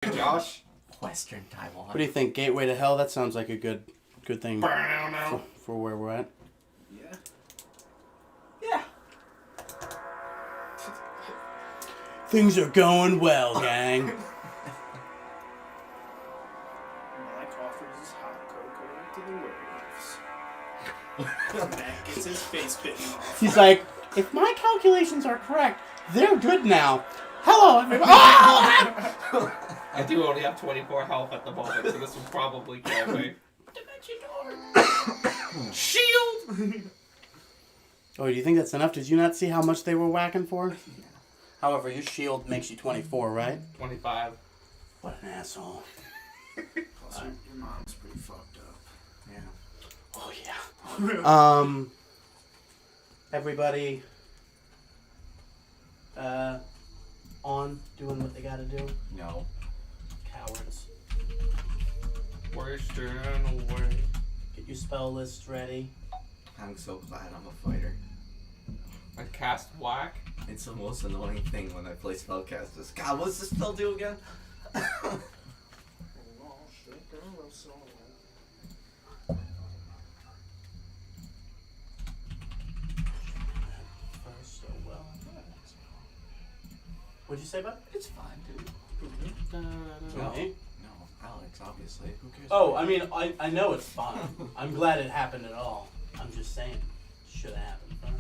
Josh? Western Taiwan. What do you think? Gateway to Hell? That sounds like a good thing for where we're at. Yeah. Yeah. Things are going well, gang. Mike offers hot cocoa to the werewolves. Matt gets his face bitten off. He's like, if my calculations are correct, they're good now. Hello, everybody. Oh! I do only have 24 health at the moment, so this will probably kill me. Dimension door. Shield. Oh, do you think that's enough? Did you not see how much they were whacking for? Yeah. However, your shield makes you 24, right? 25. What an asshole. Plus, your mom's pretty fucked up. Yeah. Oh, yeah. Everybody on doing what they gotta do? No. Cowards. Western away. Get your spell list ready. I'm so glad I'm a fighter. I cast whack. It's the most annoying thing when I play spellcasters. God, what's this spell do again? What'd you say, bud? It's fine, dude. No. No, Alex, obviously. Who cares? Oh, I mean, I know it's fine. I'm glad it happened at all. I'm just saying, it should have happened first.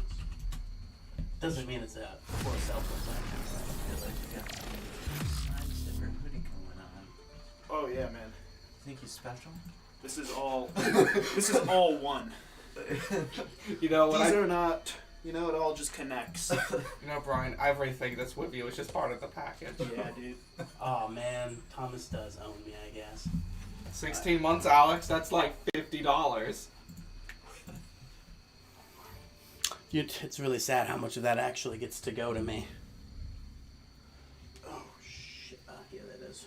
Doesn't mean it's a poor self-reflection, right? I feel like you got some different hoodie going on. Oh yeah, man. Think he's special? This is all. This is all one. You know what? These are not. You know, it all just connects. You know, Brian, everything that's with you is just part of the package. Yeah, dude. Oh man, Thomas does own me, I guess. 16 months, Alex. That's like $50. It's really sad how much of that actually gets to go to me. Oh shit! Here that is.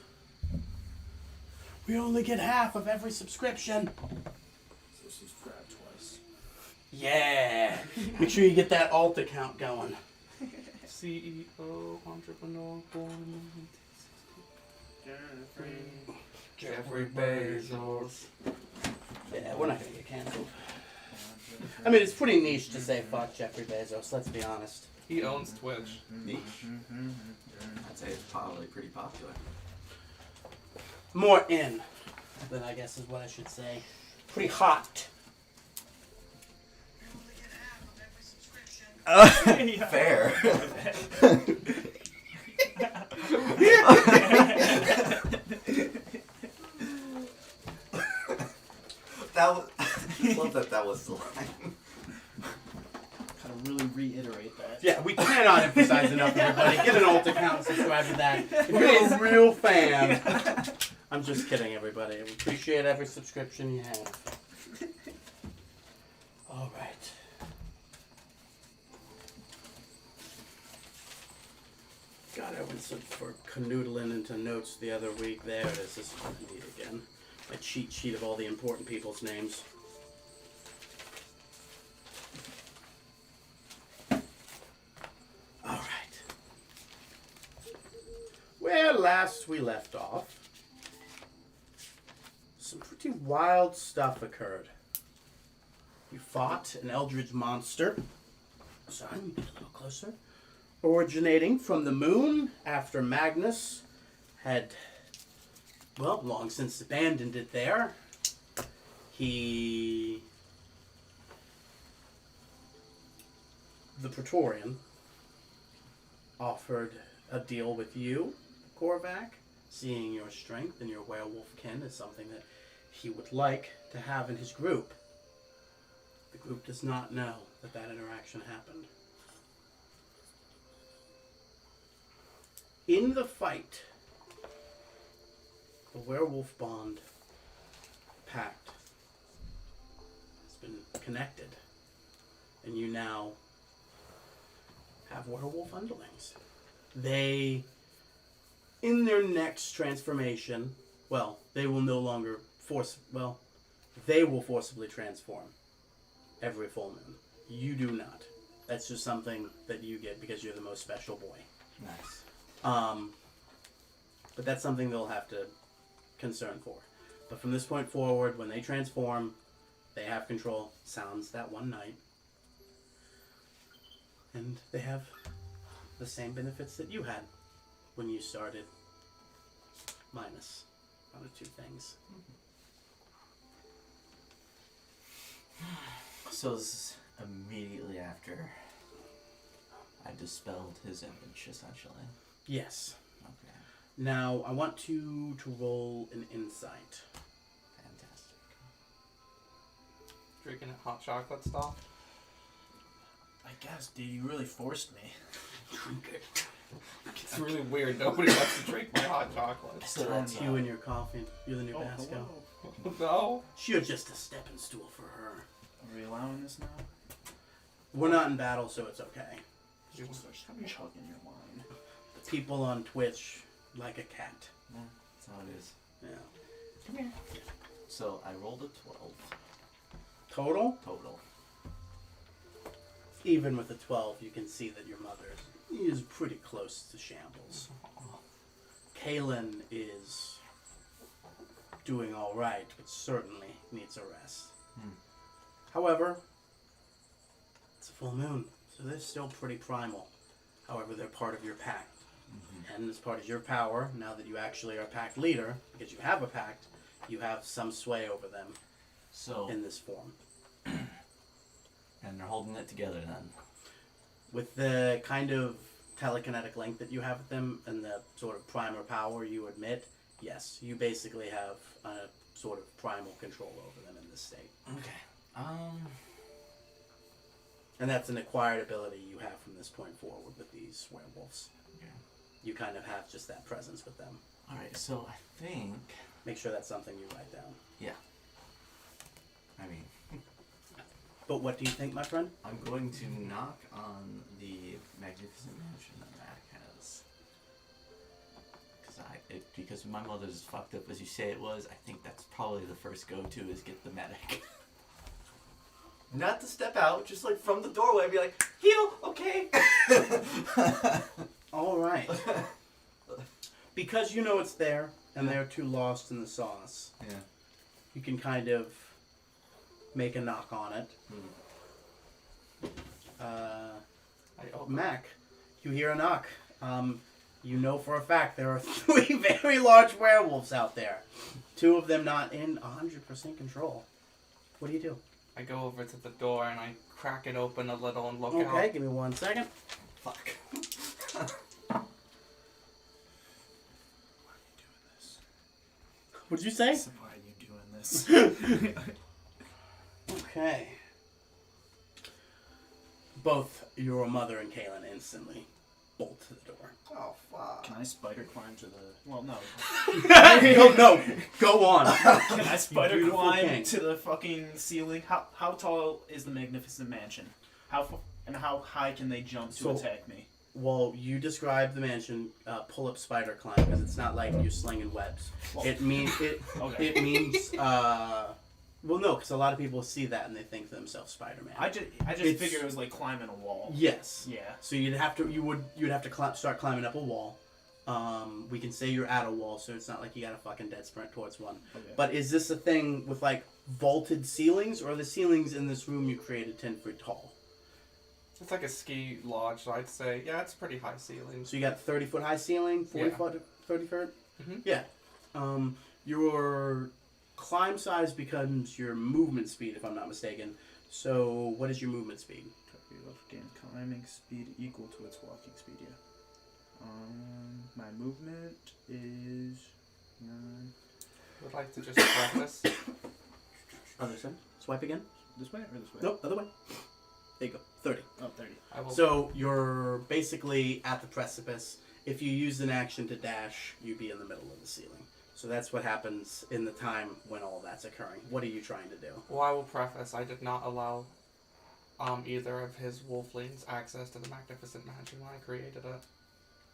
We only get half of every subscription. So subscribe twice. Yeah. Make sure you get that alt account going. CEO, entrepreneur, born in Jeffrey Bezos. Yeah, we're not gonna get canceled. I mean, it's pretty niche to say fuck Jeffrey Bezos. Let's be honest. He owns Twitch. Niche. I'd say it's probably pretty popular. More in than I guess is what I should say. Pretty hot. Fair. That was. I love that was the line. Gotta really reiterate that. Yeah, we cannot emphasize enough, everybody. Get an alt account and subscribe to that. If you're a real fan. I'm just kidding, everybody. We appreciate every subscription you have. All right. God, I went for canoodling into notes the other week. There it is. This is what I need again. A cheat sheet of all the important people's names. All right. Where last we left off, some pretty wild stuff occurred. You fought an eldritch monster. Sorry, let me get a little closer. Originating from the moon after Magnus had, well, long since abandoned it there. The Praetorian, offered a deal with you, Korvac, seeing your strength and your werewolf kin as something that he would like to have in his group. The group does not know that interaction happened. In the fight, the werewolf bond pact has been connected, and you now have werewolf underlings. They, in their next transformation, well, they will no longer they will forcibly transform every full moon. You do not. That's just something that you get because you're the most special boy. Nice. But that's something they'll have to concern for. But from this point forward, when they transform, they have control. Sounds that one night. And they have the same benefits that you had when you started. Minus one or two things. So this is immediately after I dispelled his image, essentially. Yes. Okay. Now, I want you to roll an insight. Fantastic. Drinking a hot chocolate stuff. I guess, dude, you really forced me. It's really weird. Nobody wants to drink my hot chocolate. So that's You and your coffee. You and your Basco. hello. No. You're just a stepping stool for her. Are we allowing this now? We're not in battle, so it's okay. Just chugging your wine. The people on Twitch like a cat. Yeah, that's how it is. Yeah. Come here. So I rolled a 12 Total? total. Even with the 12, you can see that your mother is pretty close to shambles. Kaylin is doing all right, but certainly needs a rest. However, it's a full moon, so they're still pretty primal. However, they're part of your pact. And as part of your power, now that you actually are pact leader, because you have a pact, you have some sway over them So, in this form. and they're holding it together then. With the kind of telekinetic link that you have with them and the sort of primal power you admit, yes, you basically have a sort of primal control over them in this state. Okay. And that's an acquired ability you have from this point forward with these werewolves. Okay. You kind of have just that presence with them. Alright, so I think... Make sure that's something you write down. Yeah. I mean, But what do you think, my friend? I'm going to knock on the magnificent mansion that Mac has. Because my mother's as fucked up as you say it was, I think that's probably the first go-to is get the medic. Not to step out, just like from the doorway, be like, heal, okay. All right. Because you know it's there, and they're too lost in the sauce, Yeah. you can kind of make a knock on it. I open. Mac, you hear a knock. You know for a fact there are 3 very large werewolves out there. 2 of them not in 100% control. What do you do? I go over to the door and I crack it open a little and look Okay, out. give me 1 second. Fuck. What'd you say? So why are you doing this? Okay. Both your mother and Kaylin instantly bolt to the door. Oh, fuck. Can I spider climb to the... Well, no. No, go on. Can I spider Beautiful climb king. to the fucking ceiling? How tall is the magnificent mansion? And how high can they jump to So- attack me? Well, you describe the mansion, pull up spider climb, because it's not like you're slinging webs. Well, It means okay. It means well, no, because a lot of people see that and they think to themselves Spider-Man. I just It's- figured it was like climbing a wall. Yes. Yeah. So you'd have to start climbing up a wall. We can say you're at a wall, so it's not like you got a fucking dead sprint towards one. Okay. But is this a thing with like vaulted ceilings, or are the ceilings in this room you created 10 feet tall? It's like a ski lodge, so I'd say, yeah, it's pretty high ceilings. So you got 30-foot high ceiling, 40 Yeah. foot, 30 foot. Mhm. Yeah. Your climb size becomes your movement speed, if I'm not mistaken. So what is your movement speed? Gain climbing speed equal to its walking speed, yeah. My movement is 9. Would like to just practice. Other side. Swipe again. This way or this way? Nope, other way. There you go. 30. Oh, 30. I will. So you're basically at the precipice. If you used an action to dash, you'd be in the middle of the ceiling. So that's what happens in the time when all that's occurring. What are you trying to do? Well, I will preface, I did not allow either of his wolflings access to the Magnificent Mansion when I created it.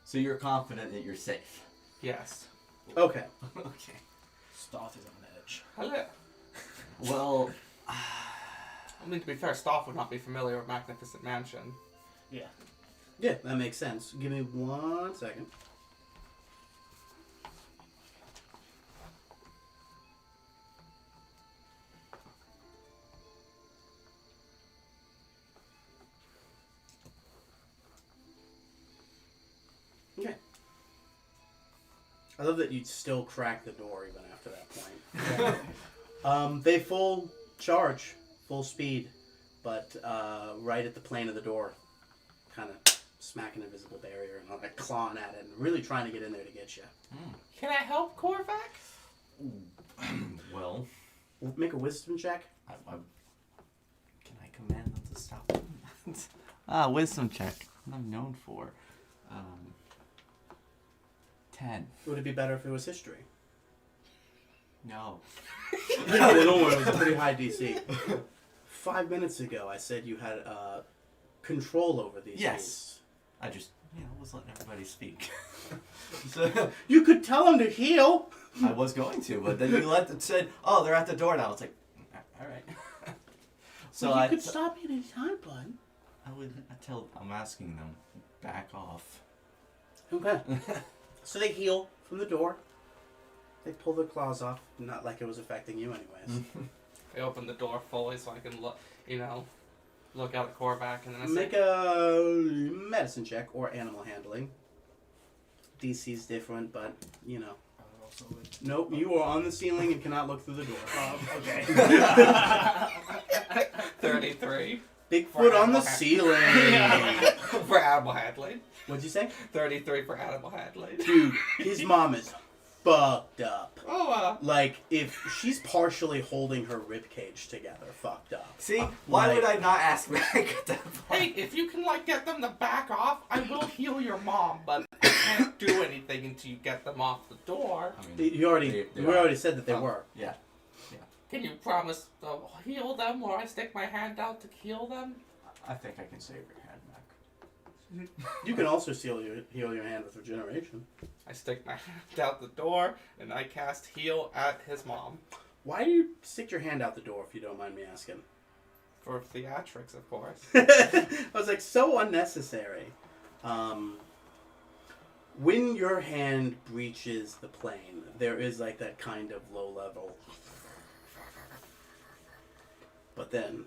So you're confident that you're safe? Yes. Okay. Okay. Stoth is on edge. Hello. Well... I mean, to be fair, Stoff would not be familiar with Magnificent Mansion. Yeah. Yeah, that makes sense. Give me 1 second. I love that you'd still crack the door even after that point. They full charge, full speed, but right at the plane of the door, kind of smack an invisible barrier and like clawing at it and really trying to get in there to get you. Can I help Korvac? Well, Make a wisdom check. Can I command them to stop? Wisdom check. What I'm known for. 10. Would it be better if it was history? No. No, don't worry, it was a pretty high DC. 5 minutes ago, I said you had control over these Yes. things. I just, was letting everybody speak. So, You could tell them to heal. I was going to, but then you said, oh, they're at the door now. It's like, all right. So Well, you could stop me at any time, bud. I'm asking them, back off. Okay. So they heal from the door. They pull their claws off, not like it was affecting you anyways. I open the door fully so I can look, look out at Korvac, and then I Make say, a medicine check or animal handling. DC's different, but Nope, you are on the ceiling and cannot look through the door. Okay. 33 Bigfoot on the ceiling. for animal handling. What'd you say? 33 for animal handling. Dude, his mom is fucked up. Oh, Like, if she's partially holding her ribcage together, fucked up. See, why would I not ask back at that point? hey, if you can get them to back off, I will heal your mom, but I can't do anything until you get them off the door. I mean, You already said that they were. Yeah. Can you promise to heal them, or I stick my hand out to heal them? I think I can save your hand back. You can also heal your hand with regeneration. I stick my hand out the door, and I cast heal at his mom. Why do you stick your hand out the door, if you don't mind me asking? For theatrics, of course. I was like, so unnecessary. When your hand breaches the plane, there is like that kind of low level. But then,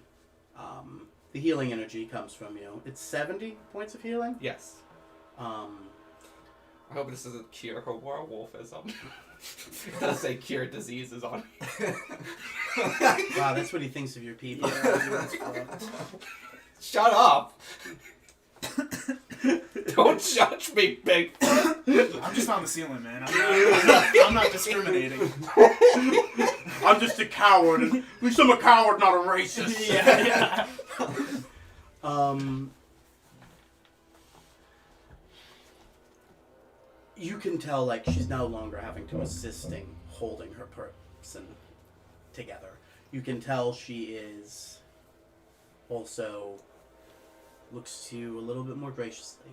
the healing energy comes from you. It's 70 points of healing. Yes. I hope this doesn't cure her werewolfism. It does say cure diseases on me. Wow, that's what he thinks of your people. Shut up! Don't judge me, big. I'm just on the ceiling, man. I'm not discriminating. I'm just a coward. At least I'm a coward, not a racist. Yeah. You can tell, like, she's no longer having to assisting holding her person together. You can tell she is also looks to you a little bit more graciously.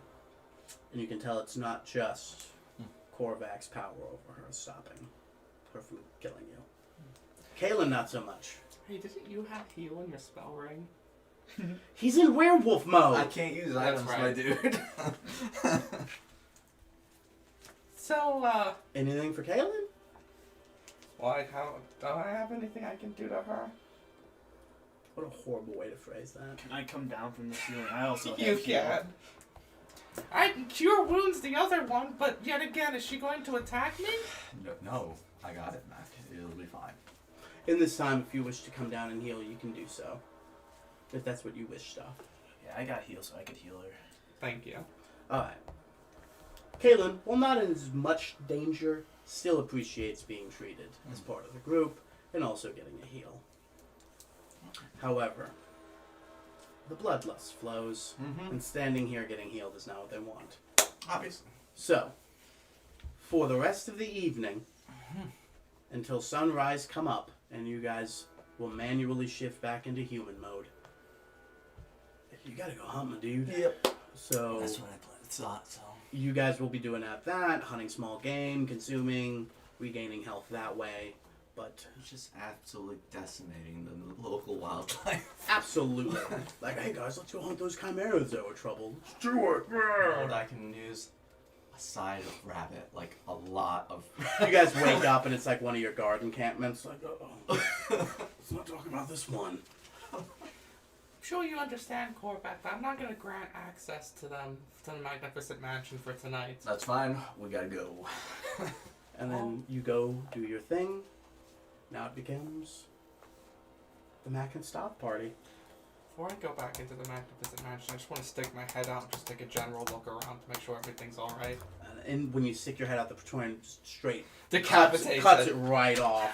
And you can tell it's not just Korvac's power over her stopping her from killing you. Kalen, not so much. Hey, didn't you have heal in your spell ring? He's in werewolf mode. I can't use That's items, right. my dude. So, Anything for Kalen? why? How do I have anything I can do to her? What a horrible way to phrase that. Can I come down from the ceiling? I also have You heal. can. I can cure wounds the other one, but yet again, is she going to attack me? No, I got it, Mac. It'll be fine. In this time, if you wish to come down and heal, you can do so. If that's what you wish, stuff. Yeah, I got heal, so I could heal her. Thank you. Alright. Kalen, while not in as much danger, still appreciates being treated as part of the group and also getting a heal. However, the bloodlust flows, and standing here getting healed is not what they want. Obviously. So, for the rest of the evening, until sunrise come up, and you guys will manually shift back into human mode. You gotta go hunt, my dude. Yep. So That's what I thought, so. you guys will be doing that, hunting small game, consuming, regaining health that way. But It's just absolutely decimating the local wildlife. absolutely. Like, hey guys, let's go hunt those chimeras that were troubled. Let's do it. And I can use a side of rabbit, like a lot of. You guys wake up and it's like one of your guard encampments. Like, let's not talk about this one. I'm sure you understand, Korvac, but I'm not going to grant access to them, to the Magnificent Mansion for tonight. That's fine. We gotta go. And then you go do your thing. Now it becomes the Mac and Stop party. Before I go back into the Magnificent Mansion, I just want to stick my head out and just take a general look around to make sure everything's alright. And when you stick your head out, the Praetorian just straight Decapitation. cuts it right off.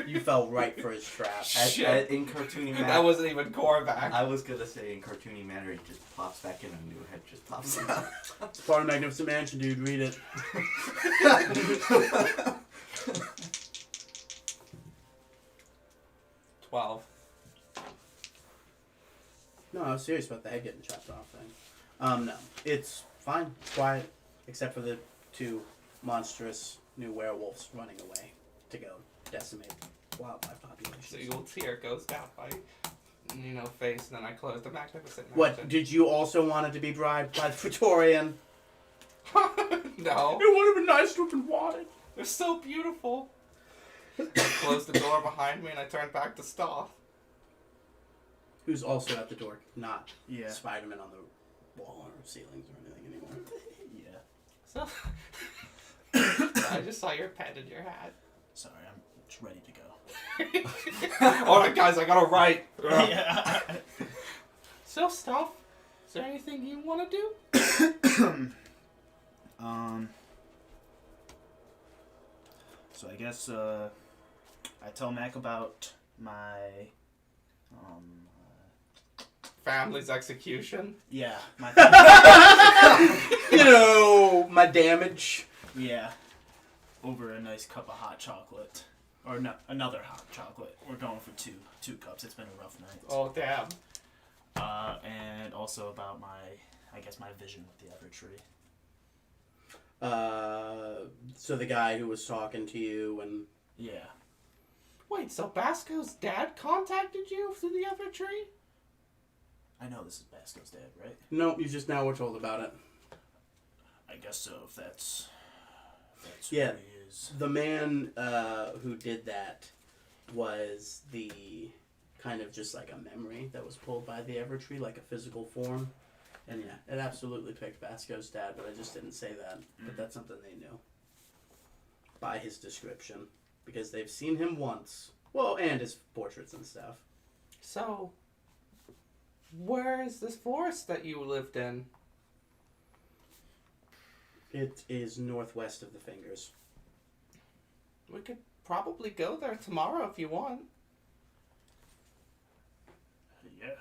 You fell right for his trap. In cartoony manner. That wasn't even Korvac. I was gonna say in cartoony manner, it just pops back in, a new head just pops out. It's part of Magnificent Mansion, dude. Read it. 12. No, I was serious about the head getting chopped off thing. No. It's fine. It's quiet. Except for the 2 monstrous new werewolves running away to go decimate wildlife populations. So you'll tear goes down my, face, and then I close the Magnificent Mansion. What? Did you also want it to be bribed by the Praetorian? No. It would have been nice to have been wanted. They're so beautiful. I close the door behind me and I turn back to Stoth. Who's also at the door, not Yeah. Spider-Man on the wall or ceilings or anything anymore. Yeah. So I just saw your pen in your hat. Sorry, I'm just ready to go. Alright guys, I gotta write. Yeah. So Stoth, is there anything you want to do? So I guess I tell Mac about my Family's execution. yeah, my My damage. yeah, over a nice cup of hot chocolate. Or no, another hot chocolate. We're going for two cups. It's been a rough night. Oh damn. And also about my vision with the Ever Tree. So the guy who was talking to you and... Yeah. Wait, so Basco's dad contacted you through the Ever Tree? I know this is Basco's dad, right? No, you just now were told about it. I guess so, if that's Yeah. who he is. The man who did that was the kind of just like a memory that was pulled by the Evertree, like a physical form. And yeah, it absolutely picked Basco's dad, but I just didn't say that. But that's something they knew by his description, because they've seen him once. Well, and his portraits and stuff. So, where is this forest that you lived in? It is northwest of the Fingers. We could probably go there tomorrow if you want. Yeah.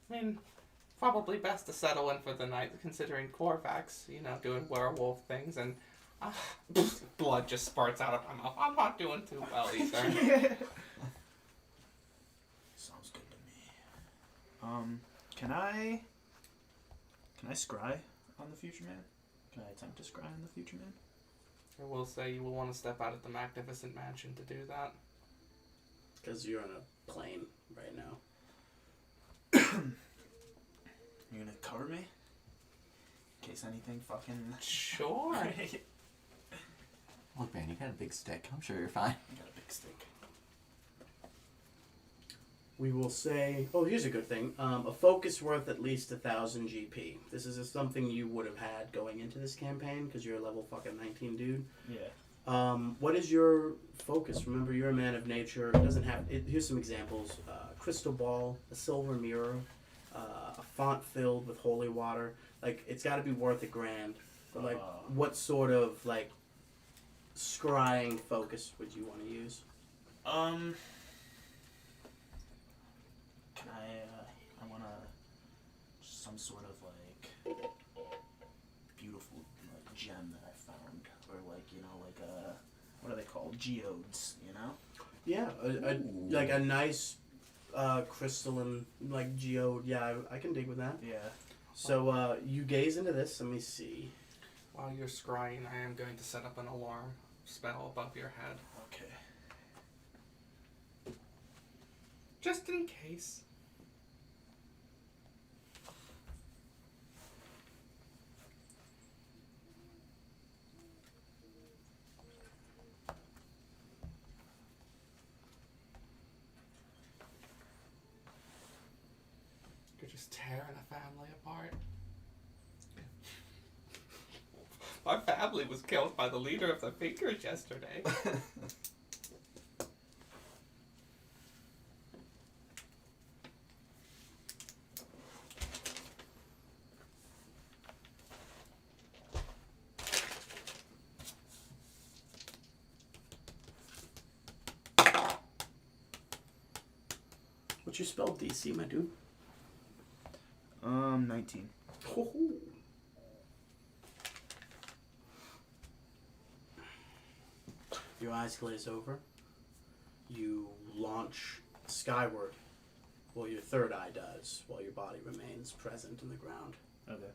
I mean, probably best to settle in for the night, considering Korvac's, doing werewolf things, and blood just spurts out of my mouth. I'm not doing too well either. Sounds good to me. Can I scry on the future man? Can I attempt to scry on the future man? I will say you will want to step out of the Magnificent Mansion to do that. Because you're on a plane right now. You're gonna cover me? In case anything fucking... Sure. Look, man, you got a big stick. I'm sure you're fine. I got a big stick. We will say... Oh, here's a good thing. A focus worth at least 1,000 GP. This is something you would have had going into this campaign, because you're a level fucking 19 dude. Yeah. What is your focus? Remember, you're a man of nature. It doesn't have... here's some examples. Crystal ball, a silver mirror, a font filled with holy water. Like, it's got to be worth $1,000. But, like, what sort of, like, scrying focus would you want to use? Can I want some sort of, like, beautiful, like, gem that I found. Or, like, what are they called? Geodes, Yeah, like a nice crystalline, like, geode. Yeah, I can dig with that. Yeah. So, you gaze into this. Let me see. While you're scrying, I am going to set up an alarm spell above your head. Okay. Just in case. You're just tearing a family apart. family was killed by the leader of the Fingers yesterday. What's your spell DC, my dude? 19. Ho-ho. Your eyes glaze over. You launch skyward. Well, your third eye does, while your body remains present in the ground. Okay.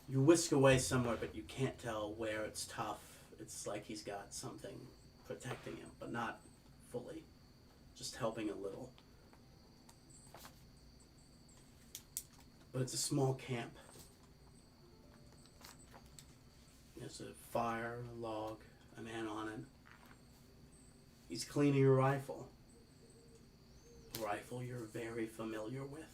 You whisk away somewhere, but you can't tell where. It's tough. It's like he's got something protecting him, but not fully. Just helping a little. But it's a small camp. There's a fire, a log, a man on it. He's cleaning a rifle. A rifle you're very familiar with.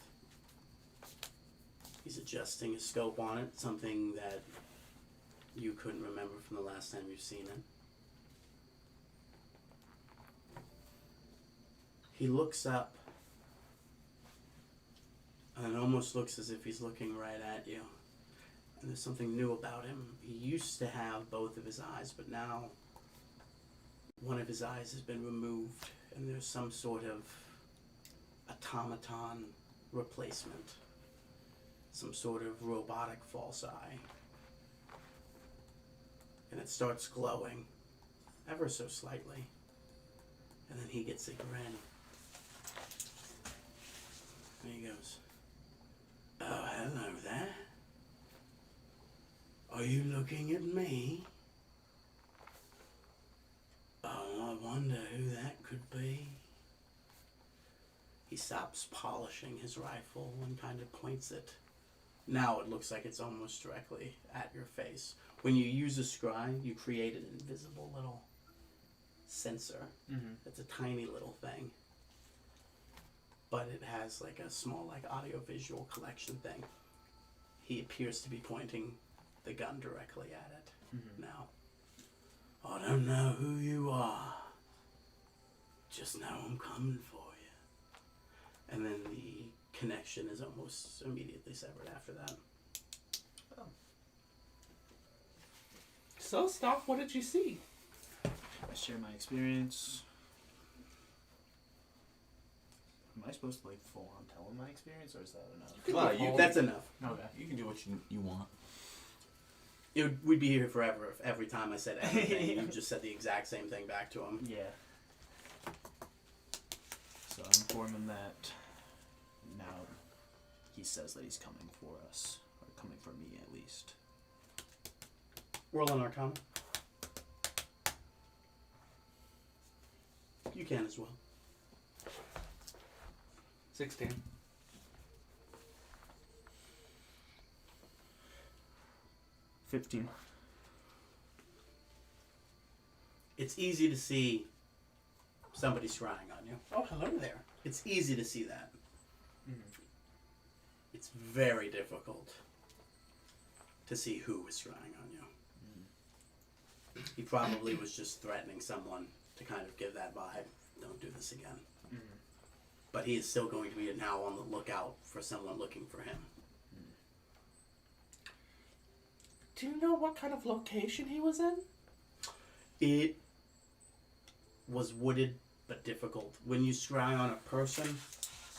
He's adjusting a scope on it, something that you couldn't remember from the last time you've seen it. He looks up, and it almost looks as if he's looking right at you. And there's something new about him. He used to have both of his eyes, but now one of his eyes has been removed, and there's some sort of automaton replacement. Some sort of robotic false eye. And it starts glowing, ever so slightly. And then he gets a grin. And he goes, "Oh, hello there. Are you looking at me? Oh, I wonder who that could be." He stops polishing his rifle and kind of points it. Now it looks like it's almost directly at your face. When you use a scry, you create an invisible little sensor. Mm-hmm. It's a tiny little thing. But it has like a small audio-visual collection thing. He appears to be pointing the gun directly at it now. "I don't know who you are. Just know I'm coming for you." And then the connection is almost immediately severed after that. So, Stock, what did you see? I share my experience. Am I supposed to full on tell him my experience, or is that enough? Well, That's enough. Okay. You can do what you want. We'd be here forever if every time I said anything, you just said the exact same thing back to him. Yeah. So I inform him that now he says that he's coming for us, or coming for me at least. Roll an Arcana. You can as well. 16. 15. It's easy to see somebody scrying on you. Oh, hello there. It's easy to see that. It's very difficult to see who is scrying on you. He probably was just threatening someone to kind of give that vibe. Don't do this again. But he is still going to be now on the lookout for someone looking for him. Do you know what kind of location he was in? It was wooded but difficult. When you scry on a person,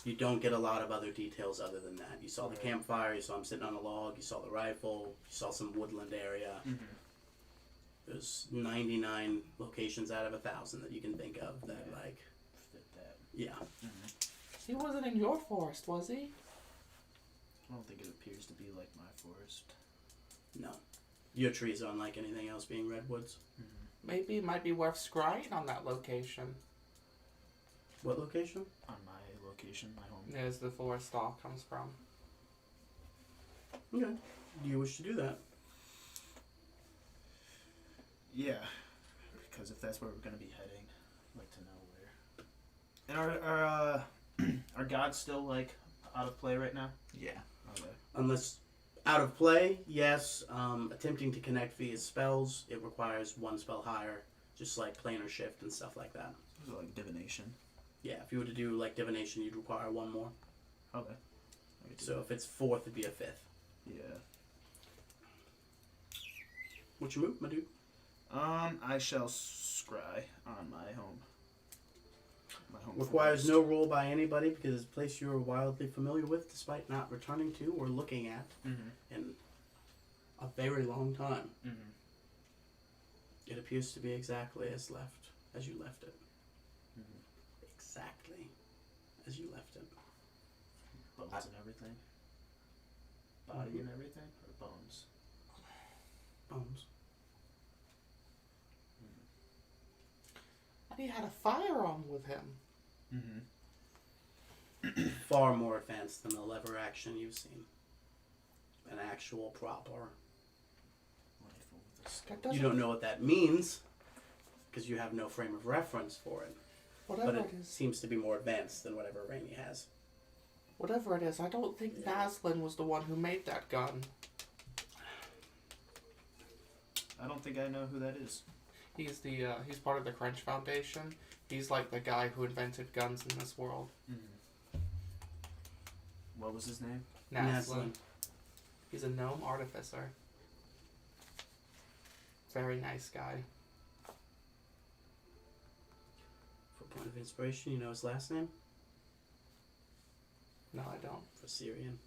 you don't get a lot of other details other than that. You saw the campfire, you saw him sitting on a log, you saw the rifle, you saw some woodland area. There's 99 locations out of 1,000 that you can think of that fit that. Yeah. He wasn't in your forest, was he? I don't think it appears to be like my forest. No. Your trees are unlike anything else being redwoods. Maybe it might be worth scrying on that location. What location? On my location, my home. There's the forest all comes from. Okay. Do you wish to do that? Yeah, because if that's where we're going to be heading, I'd like to know where. And are gods still out of play right now? Yeah. Okay. Unless Out of play, yes. Attempting to connect via spells, it requires one spell higher, just like planar shift and stuff like that. So like divination. Yeah, if you were to do like divination, you'd require one more. Okay. I could do So if it's fourth, it'd be a fifth. that. Yeah. What's your move, my dude? I shall scry on my home. Requires forest. no roll by anybody because it's a place you are wildly familiar with, despite not returning to or looking at in a very long time. It appears to be exactly as you left it. Exactly as you left it. Bones and everything. Body and everything, or bones. Bones. And he had a firearm with him. Far more advanced than the lever action you've seen. An actual proper. Rifle with a That scope. doesn't, You don't know what that means because you have no frame of reference for it. whatever But it it is. seems to be more advanced than whatever Rainey has. Whatever it is, I don't think Naslin was the one who made that gun. I don't think I know who that is. He's he's part of the Crunch Foundation. He's like the guy who invented guns in this world. What was his name? Naslin. He's a gnome artificer. Very nice guy. For point of inspiration, you know his last name? No, I don't. For Syrian.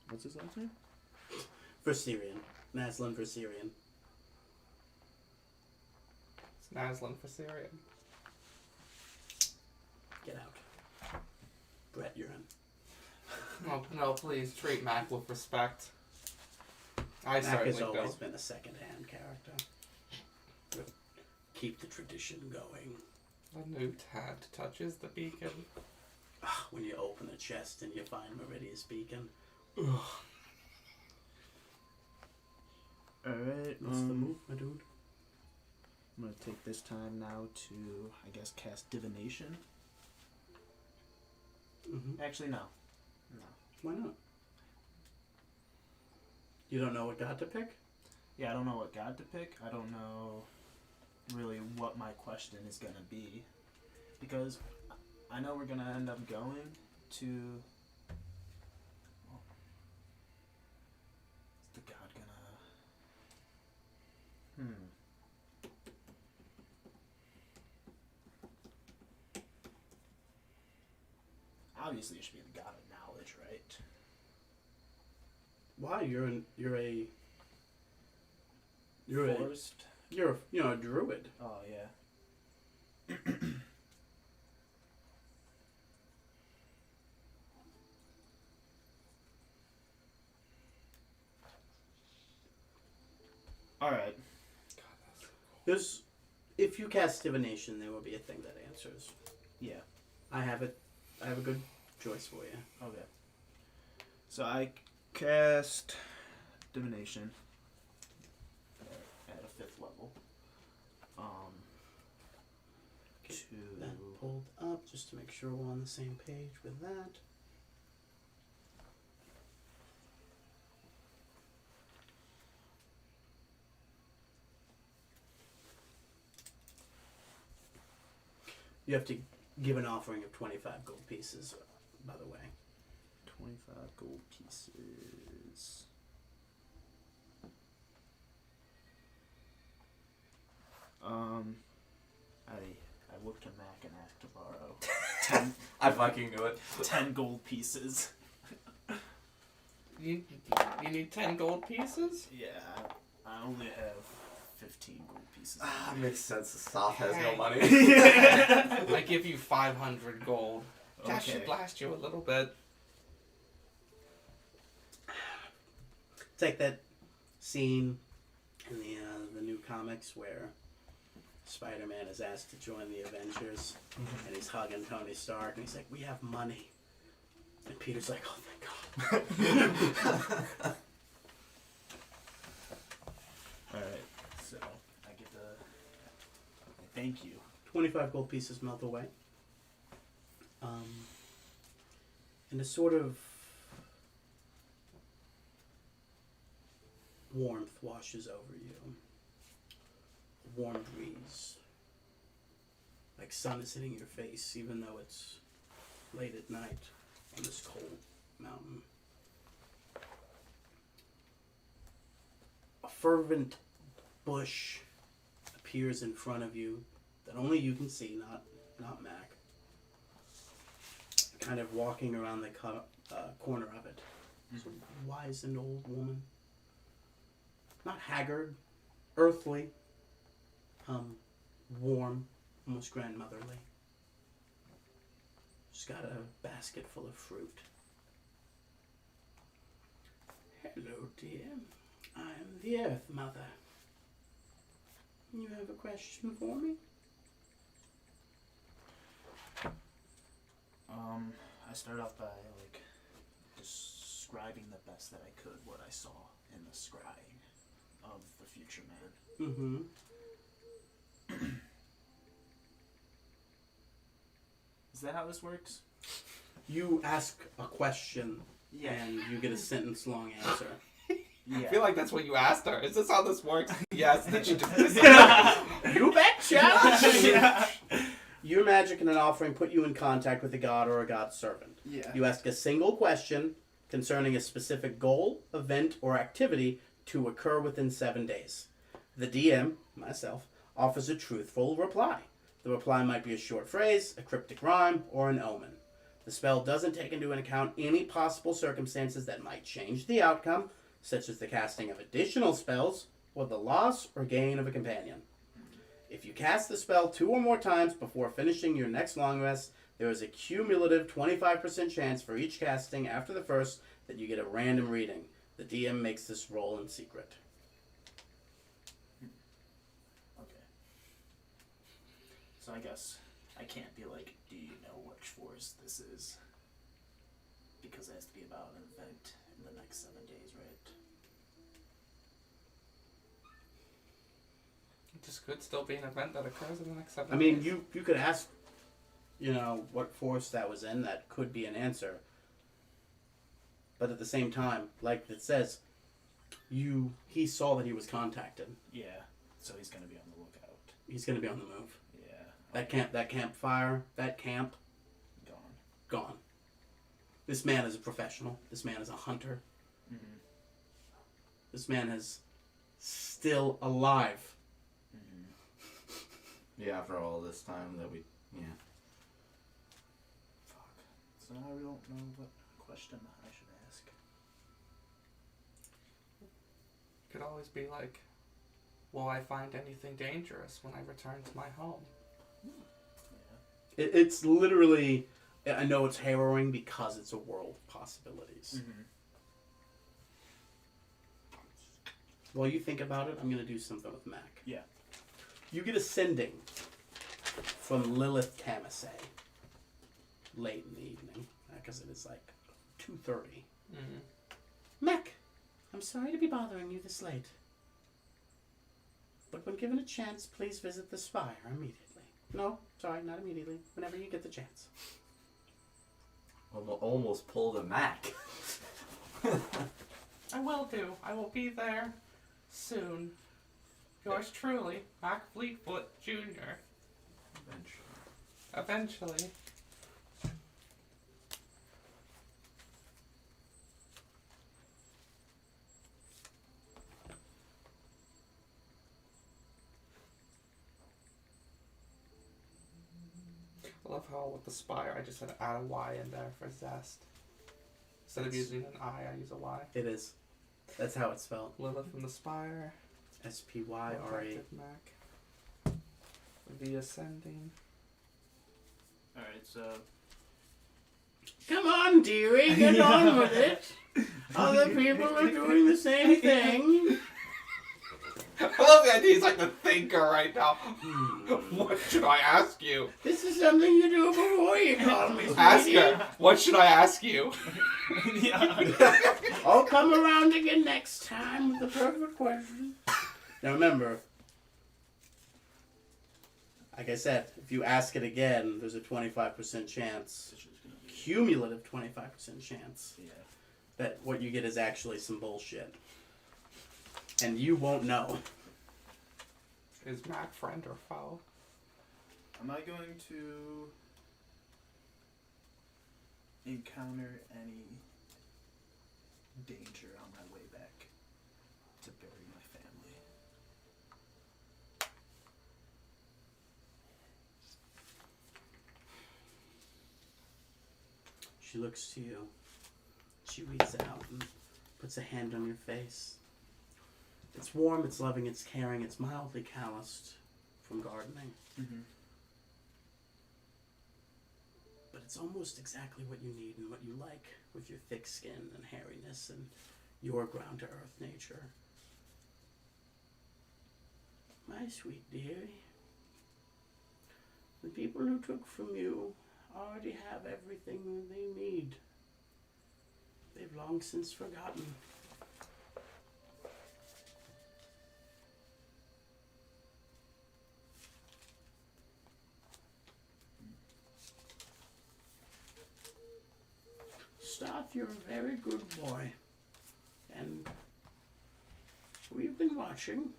What's his last name? For Syrian. Naslin for Syrian. It's Naslin for Syrian. Get out. Brett, you're in. No, please treat Mac with respect. I Mac certainly has always don't. been a second-hand character. We'll keep the tradition going. The new tad touches the beacon. When you open the chest and you find Meridia's beacon. Alright, What's the move, my dude? I'm gonna take this time now to, I guess, cast divination. Actually, no. Why not? You don't know what god to pick? Yeah, I don't know what god to pick. I don't know really what my question is gonna be. Because I know we're gonna end up going to... Is the god gonna... Obviously it should be the god of knowledge, right? Why? You're a Forest? a druid. Oh, yeah. Alright. If you cast divination, there will be a thing that answers. Yeah. I have a good choice for you. Okay. So I cast divination at a 5th level. Get that pulled up just to make sure we're on the same page with that. You have to give an offering of 25 gold pieces, by the way. 25 gold pieces. I look to Mac and ask to borrow 10, I fucking knew it. 10 gold pieces. You need 10 gold pieces? Yeah, I only have 15 gold pieces. Ah, makes sense. The Soth has no Hey. money. I give you 500 gold. That Okay. should last you a little bit. It's like that scene in the new comics where Spider-Man is asked to join the Avengers, and he's hugging Tony Stark, and he's like, "We have money," and Peter's like, "Oh, thank God." Alright, so I get the... Thank you. 25 gold pieces melt away. And a sort of warmth washes over you. A warm breeze. Like sun is hitting your face, even though it's late at night on this cold mountain. A fervent bush appears in front of you that only you can see, not Mac. Kind of walking around the corner of it. It's a wizened old woman. Not haggard, earthly, warm, almost grandmotherly. She's got a basket full of fruit. Hello, dear. I am the Earth Mother. You have a question for me? I start off by describing the best that I could what I saw in the scrying of the future man. Mm-hmm. Is that how this works? You ask a question and you get a sentence-long answer. Yeah. I feel like that's what you asked her. Is this how this works? Yes. Then she just You betcha! Yeah. Your magic and an offering put you in contact with a god or a god's servant. Yeah. You ask a single question concerning a specific goal, event, or activity to occur within 7 days. The DM, myself, offers a truthful reply. The reply might be a short phrase, a cryptic rhyme, or an omen. The spell doesn't take into account any possible circumstances that might change the outcome, such as the casting of additional spells or the loss or gain of a companion. If you cast the spell 2 or more times before finishing your next long rest, there is a cumulative 25% chance for each casting after the first that you get a random reading. The DM makes this roll in secret. Okay. So I guess I can't be like, do you know which force this is? Because it has to be about an event in the next 7 days, right? This could still be an event that occurs in the next 7 I mean, days. you could ask, what force that was in. That could be an answer. But at the same time, like it says, he saw that he was contacted. Yeah. So he's gonna be on the lookout. He's going to be on the move. Yeah. That campfire, that camp, gone. This man is a professional. This man is a hunter. Mm-hmm. This man is still alive. Mm-hmm. Yeah, after all this time that Fuck. So now I don't know what question I should ask. Could always be like, will I find anything dangerous when I return to my home? Yeah. It's literally, I know it's harrowing because it's a world of possibilities. Mm-hmm. While you think about it, I'm going to do something with Mac. Yeah. You get a sending from Lilith Tamasay late in the evening, because it is like 2:30. Mm-hmm. Mac, I'm sorry to be bothering you this late. But when given a chance, please visit the spire immediately. No, sorry, not immediately. Whenever you get the chance. almost pulled a Mac. I will do. I will be there soon. Yours truly, Mac Fleetfoot Jr. Eventually. I love how with the spire I just had to add a Y in there for zest. Instead of using an I use a Y. It is. That's how it's spelled. Lilith from the spire. Spyre. Protected Mac. The ascending. Alright, so Come on, dearie, get on with it. Other people are doing the same thing. I love the idea he's like the thinker right now. What should I ask you? This is something you do before you call me, sweetie. Ask her. What should I ask you? yeah. I'll come around again next time with the perfect question. Now remember, I Like I said, if you ask it again, there's a 25% chance, Which is gonna be, cumulative 25% chance, yeah. that what you get is actually some bullshit. And you won't know. Is Mac friend or foe? Am I going to encounter any danger on my way back to bury my family? She looks to you. She reaches out and puts a hand on your face. It's warm, it's loving, it's caring, it's mildly calloused from gardening. Mm-hmm. But it's almost exactly what you need and what you like with your thick skin and hairiness and your ground-to-earth nature. My sweet dearie, the people who took from you already have everything they need. They've long since forgotten. Staff, you're a very good boy. And we've been watching,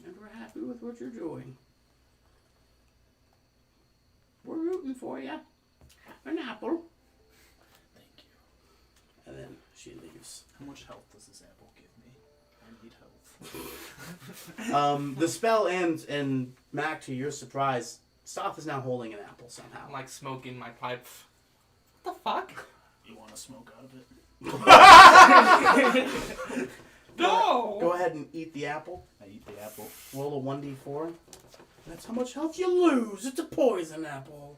and we're happy with what you're doing. We're rooting for you. Have an apple. Thank you. And then she leaves. How much health does this apple give me? I need health. The spell ends, and Mac, to your surprise, Staff is now holding an apple somehow. I'm like smoking my pipe. What the fuck? You want to smoke out of it? No! Go ahead and eat the apple. I eat the apple. Roll a 1d4. That's how much health you lose. It's a poison apple.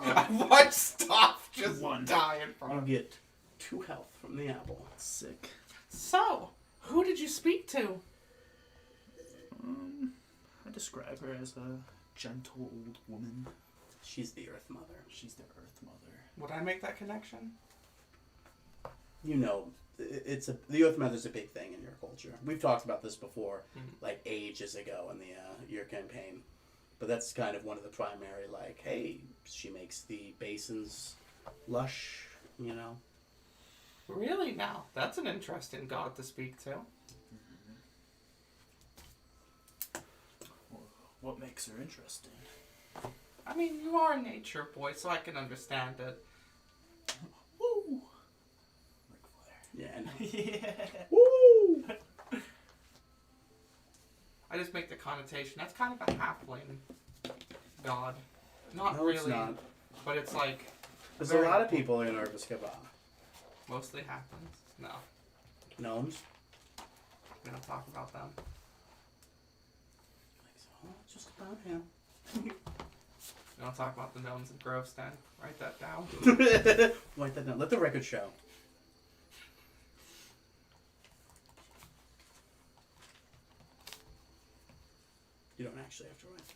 I watched stuff just One. die in front You of me. get 2 health from the apple. Sick. So, who did you speak to? I describe her as a gentle old woman. She's the Earth Mother. She's the Earth Mother. Would I make that connection? You know, the Earth Mother's a big thing in your culture. We've talked about this before, like ages ago in the your campaign. But that's kind of one of the primary, like, hey, she makes the basins lush, you know. Really now? That's an interesting god to speak to. Well, what makes her interesting? I mean, you are a nature boy, so I can understand it. Woo! Yeah, and Yeah. woo! I just make the connotation. That's kind of a halfling god. Not No, really, it's not. but it's like There's a lot of people in Urbis Kaba. mostly happens. No, Gnomes. we don't talk about them. Oh, it's just about him. We don't talk about the gnomes in Groveston. Write that down. Write that down. Let the record show. You don't actually have to write it.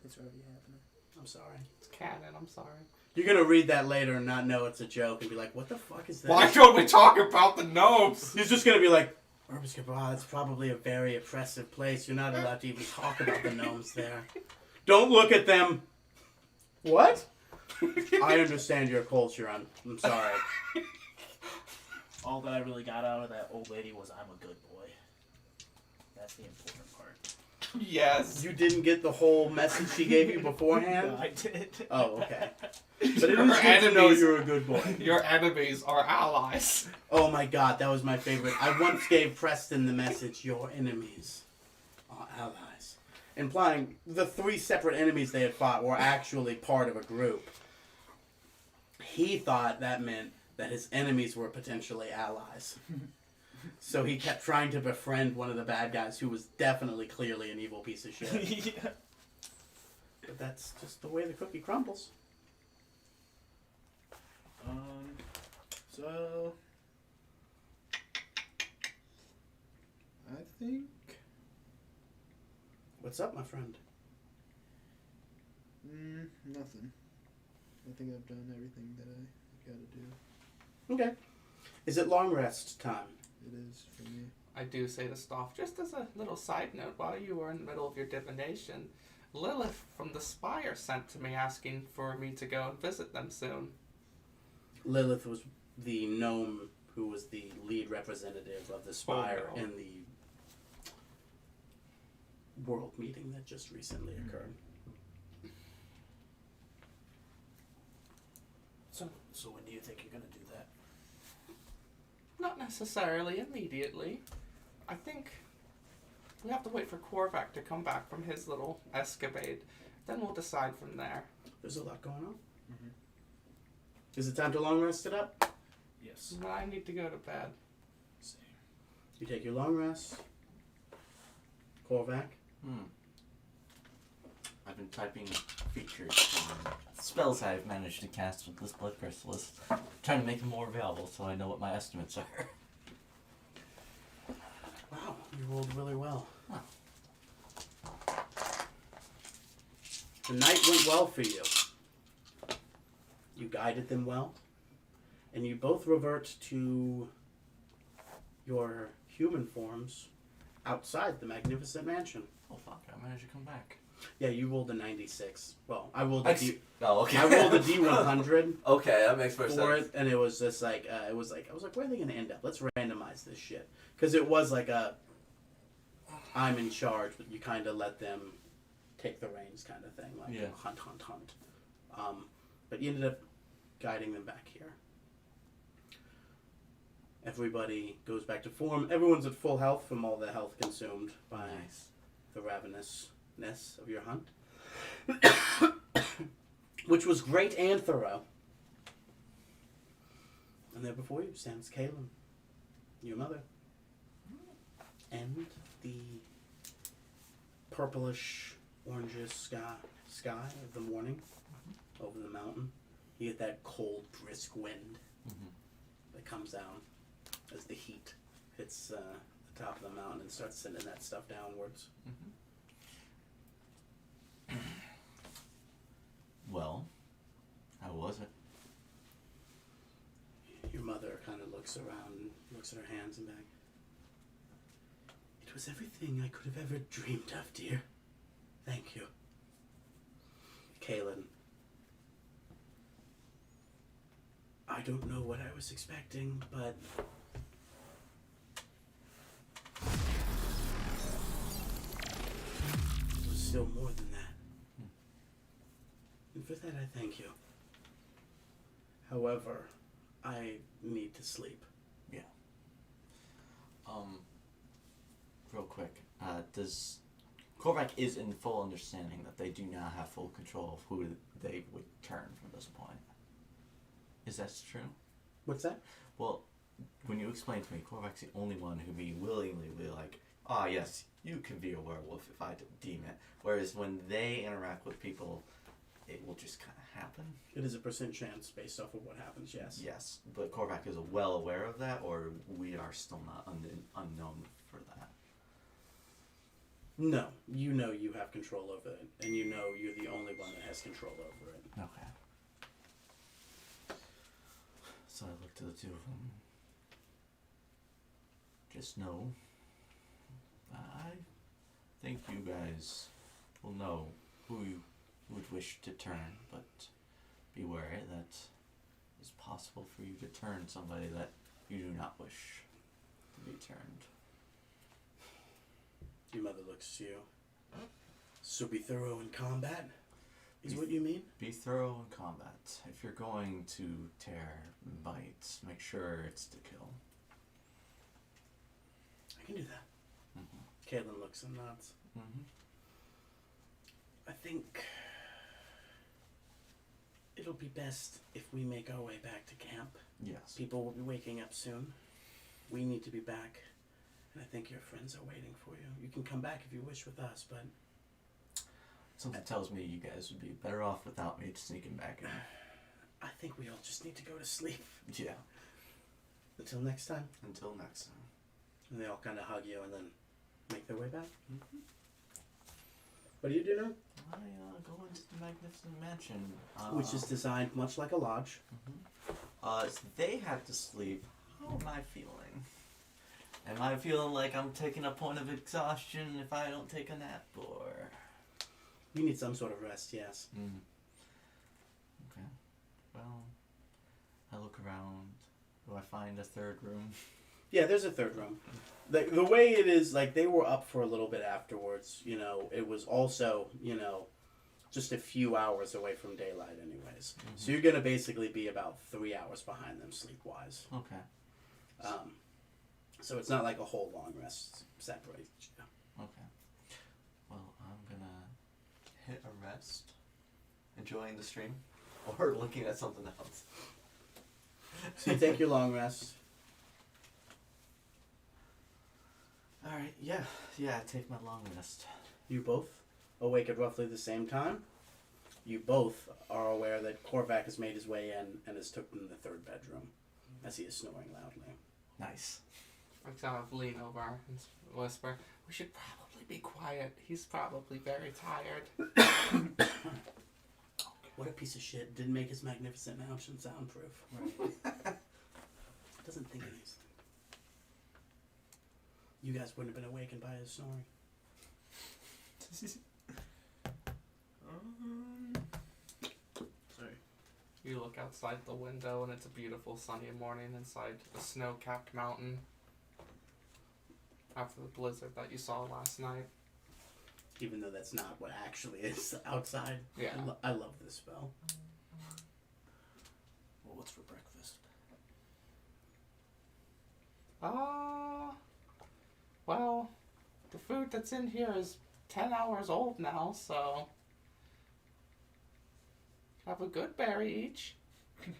It's already happening. I'm sorry. It's canon. I'm sorry. You're gonna read that later and not know it's a joke and be like, what the fuck is that? Why don't we talk about the gnomes? He's just gonna be like, Urbis Kaba, it's probably a very oppressive place. You're not allowed to even talk about the gnomes there. Don't look at them. What? I understand your culture. I'm sorry. All that I really got out of that old lady was I'm a good boy. That's the important part. Yes. You didn't get the whole message she gave you beforehand? No, I did. Oh, okay. But it is Your good to know enemies- you're a good boy. Your enemies are allies. Oh my god, that was my favorite. I once gave Preston the message, your enemies are allies. Implying the 3 separate enemies they had fought were actually part of a group. He thought that meant that his enemies were potentially allies. So he kept trying to befriend one of the bad guys who was definitely clearly an evil piece of shit. Yeah. But that's just the way the cookie crumbles. So I think What's up, my friend? nothing. I think I've done everything that I gotta do. Okay. Is it long rest time? It is for me. I do say to Stoff, just as a little side note, while you were in the middle of your divination, Lilith from the Spire sent to me asking for me to go and visit them soon. Lilith was the gnome who was the lead representative of the Spire Oh, no. in the world meeting that just recently occurred. So when do you think you're gonna do that? Not necessarily immediately. I think we have to wait for Korvac to come back from his little escapade. Then we'll decide from there. There's a lot going on. Mm-hmm. Is it time to long rest it up? Yes. I need to go to bed. Same. You take your long rest. Korvac. I've been typing features and spells I've managed to cast with this blood crystalist. Trying to make them more available so I know what my estimates are. Wow, you rolled really well. Wow. The night went well for you. You guided them well. And you both revert to your human forms outside the magnificent mansion. Oh fuck, I managed to come back. Yeah, you rolled a 96. Well, I rolled a D. Oh, okay. I rolled a D100 Okay, that makes more for sense. it, and it was just like I was like, where are they gonna end up? Let's randomize this shit, because it was like I'm in charge, but you kind of let them take the reins, kind of thing, like Yeah. hunt. But you ended up guiding them back here. Everybody goes back to form. Everyone's at full health from all the health consumed by Nice. the ravenousness of your hunt. Which was great and thorough. And there before you stands Caleb, your mother. And the purplish, orangish sky of the morning over the mountain. You get that cold, brisk wind that comes down as the heat hits the top of the mountain and starts sending that stuff downwards. Well, how was it? Your mother kind of looks around and looks at her hands and back. It was everything I could have ever dreamed of, dear. Thank you. Kaylin. I don't know what I was expecting, but it was still more than that. And for that, I thank you. However, I need to sleep. Yeah. Real quick, does Korvac is in full understanding that they do not have full control of who they would turn from this point. Is that true? What's that? Well, when you explained to me, Korvac's the only one who be willingly be like, ah, yes, you can be a werewolf if I deem it. Whereas when they interact with people, it will just kind of happen. It is a % chance based off of what happens, yes. Yes, but Korvac is well aware of that, or we are still not unknown for that. No, you know you have control over it, and you know you're the only one that has control over it. Okay. So I looked at the two of them. Just know, I think you guys will know who you would wish to turn, but be wary that it's possible for you to turn somebody that you do not wish to be turned. Your mother looks to you. So be thorough in combat, is what you mean? Be thorough in combat. If you're going to tear and bite, make sure it's to kill. I can do that. Caitlin looks and nods. I think it'll be best if we make our way back to camp. Yes. People will be waking up soon. We need to be back. And I think your friends are waiting for you. You can come back if you wish with us, but Something tells me you guys would be better off without me sneaking back in. I think we all just need to go to sleep. Yeah. Until next time. Until next time. And they all kind of hug you and then make their way back. What do you do now? I go into the Magnificent Mansion. Which is designed much like a lodge. So they have to sleep. How am I feeling? Am I feeling like I'm taking a point of exhaustion if I don't take a nap, or? You need some sort of rest, yes. Okay. Well, I look around. Do I find a third room? Yeah, there's a third room. The way it is, like, they were up for a little bit afterwards, you know, it was also, you know, just a few hours away from daylight anyways. Mm-hmm. So you're going to basically be about 3 hours behind them sleep-wise. Okay. So it's not like a whole long rest separates you. Okay. Well, I'm gonna hit a rest, enjoying the stream, or looking at something else. So you take your long rest. Alright, yeah, take my long rest. You both awake at roughly the same time. You both are aware that Korvac has made his way in and has took them to the third bedroom as he is snoring loudly. Nice. I kind of lean over and whisper, "We should probably be quiet. He's probably very tired." What a piece of shit. Didn't make his magnificent mansion soundproof. Right. Doesn't think anything. You guys wouldn't have been awakened by his snoring. Sorry. You look outside the window and it's a beautiful sunny morning inside a snow-capped mountain. After the blizzard that you saw last night. Even though that's not what actually is outside. Yeah. I love this spell. Well, what's for breakfast? Well, the food that's in here is 10 hours old now, so have a good berry each. You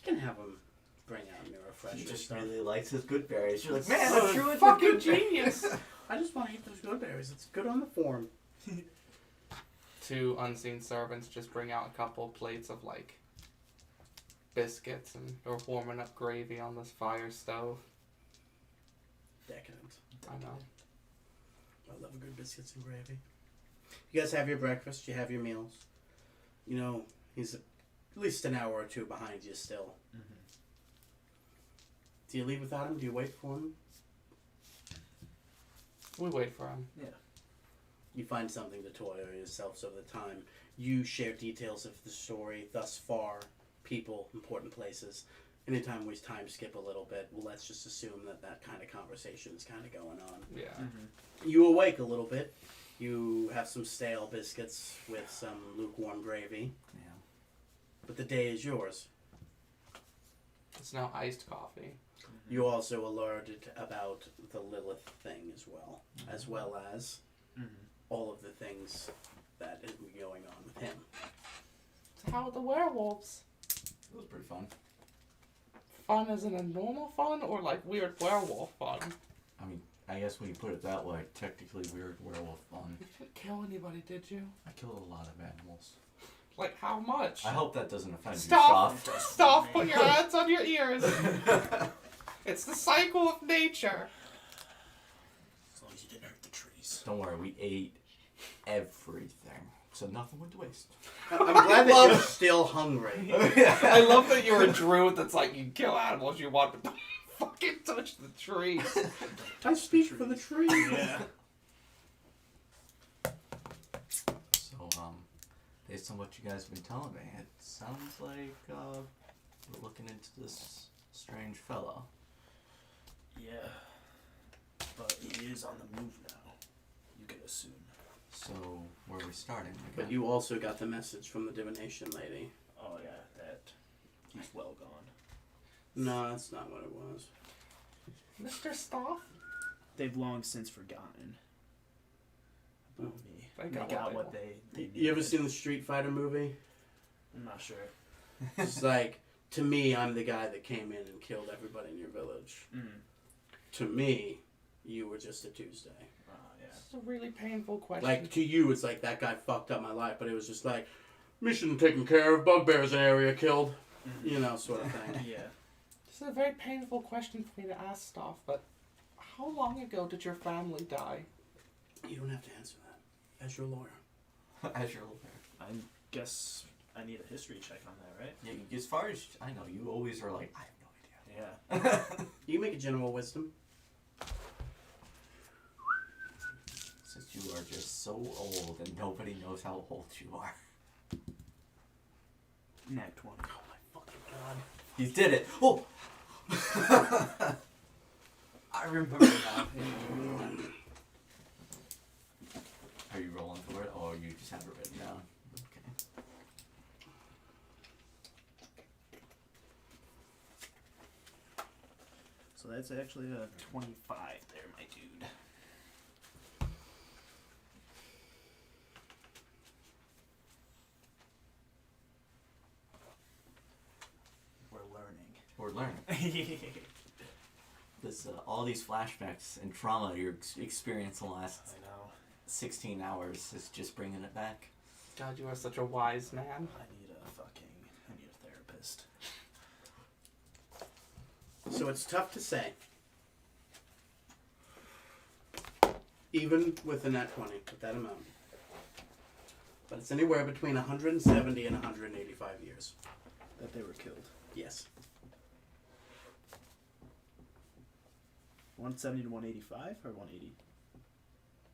can have him bring out new refresher He just stuff. really likes his good berries. You're like, man, Oh, that's true. Fucking genius! I just want to eat those good berries. It's good on the form. Two unseen servants just bring out a couple plates of like biscuits and they're warming up gravy on this fire stove. Decadent. I know. I love a good biscuits and gravy. You guys have your breakfast. You have your meals. You know, he's at least an hour or two behind you still. Mm-hmm. Do you leave without him? Do you wait for him? We wait for him. Yeah. You find something to toy yourselves over the time. You share details of the story thus far, people, important places. Anytime we time skip a little bit, well, let's just assume that kind of conversation is kind of going on. Yeah. Mm-hmm. You awake a little bit. You have some stale biscuits with some lukewarm gravy. Yeah. But the day is yours. It's now iced coffee. You also alerted about the Lilith thing as well as Mm-hmm. all of the things that is going on with him. So how are the werewolves? It was pretty fun. Fun as in a normal fun or like weird werewolf fun? I mean, I guess when you put it that way, technically weird werewolf fun. You didn't kill anybody, did you? I killed a lot of animals. Like how much? I hope that doesn't offend Stop! you, Soft. Stop! Put your hands on your ears! It's the cycle of nature. As long as you didn't hurt the trees. Don't worry, we ate everything, so nothing went to waste. I'm glad that you're still hungry. I love that you're a druid that's like, you kill animals, you want to fucking touch the trees. I speak for the tree. Yeah. So, based on what you guys have been telling me, it sounds like we're looking into this strange fella. Yeah. But he is on the move now. You can assume. So, where are we starting? But you also got the message from the divination lady. Oh yeah, that he's well gone. No, that's not what it was. Mr. Stoff? They've long since forgotten about me. They got what they You ever needed. seen the Street Fighter movie? I'm not sure. It's like, to me, I'm the guy that came in and killed everybody in your village. Mm. To me, you were just a Tuesday. Yeah. It's a really painful question. Like, to you, it's like, that guy fucked up my life, but it was just like, mission taken care of, bugbears in area killed, you know, sort of thing. Yeah. This is a very painful question for me to ask, Stoff, but how long ago did your family die? You don't have to answer that. As your lawyer. As your lawyer. I guess I need a history check on that, right? Yeah, as far as I know, you always are like, I have no Yeah. You can make a general wisdom. It's Because you are just so old and nobody knows how old you are. Nat 20. Oh my fucking god. You did it! Oh! I remember now. Are you rolling for it, or you just have it written down? Okay. So that's actually a 25 there, my dude. We're learning. This, all these flashbacks and trauma you experienced in the last I know. 16 hours is just bringing it back. God, you are such a wise man. I need a therapist. So it's tough to say. Even with the nat 20, with that amount. But it's anywhere between 170 and 185 years. That they were killed. Yes. 170 to 185 or 180?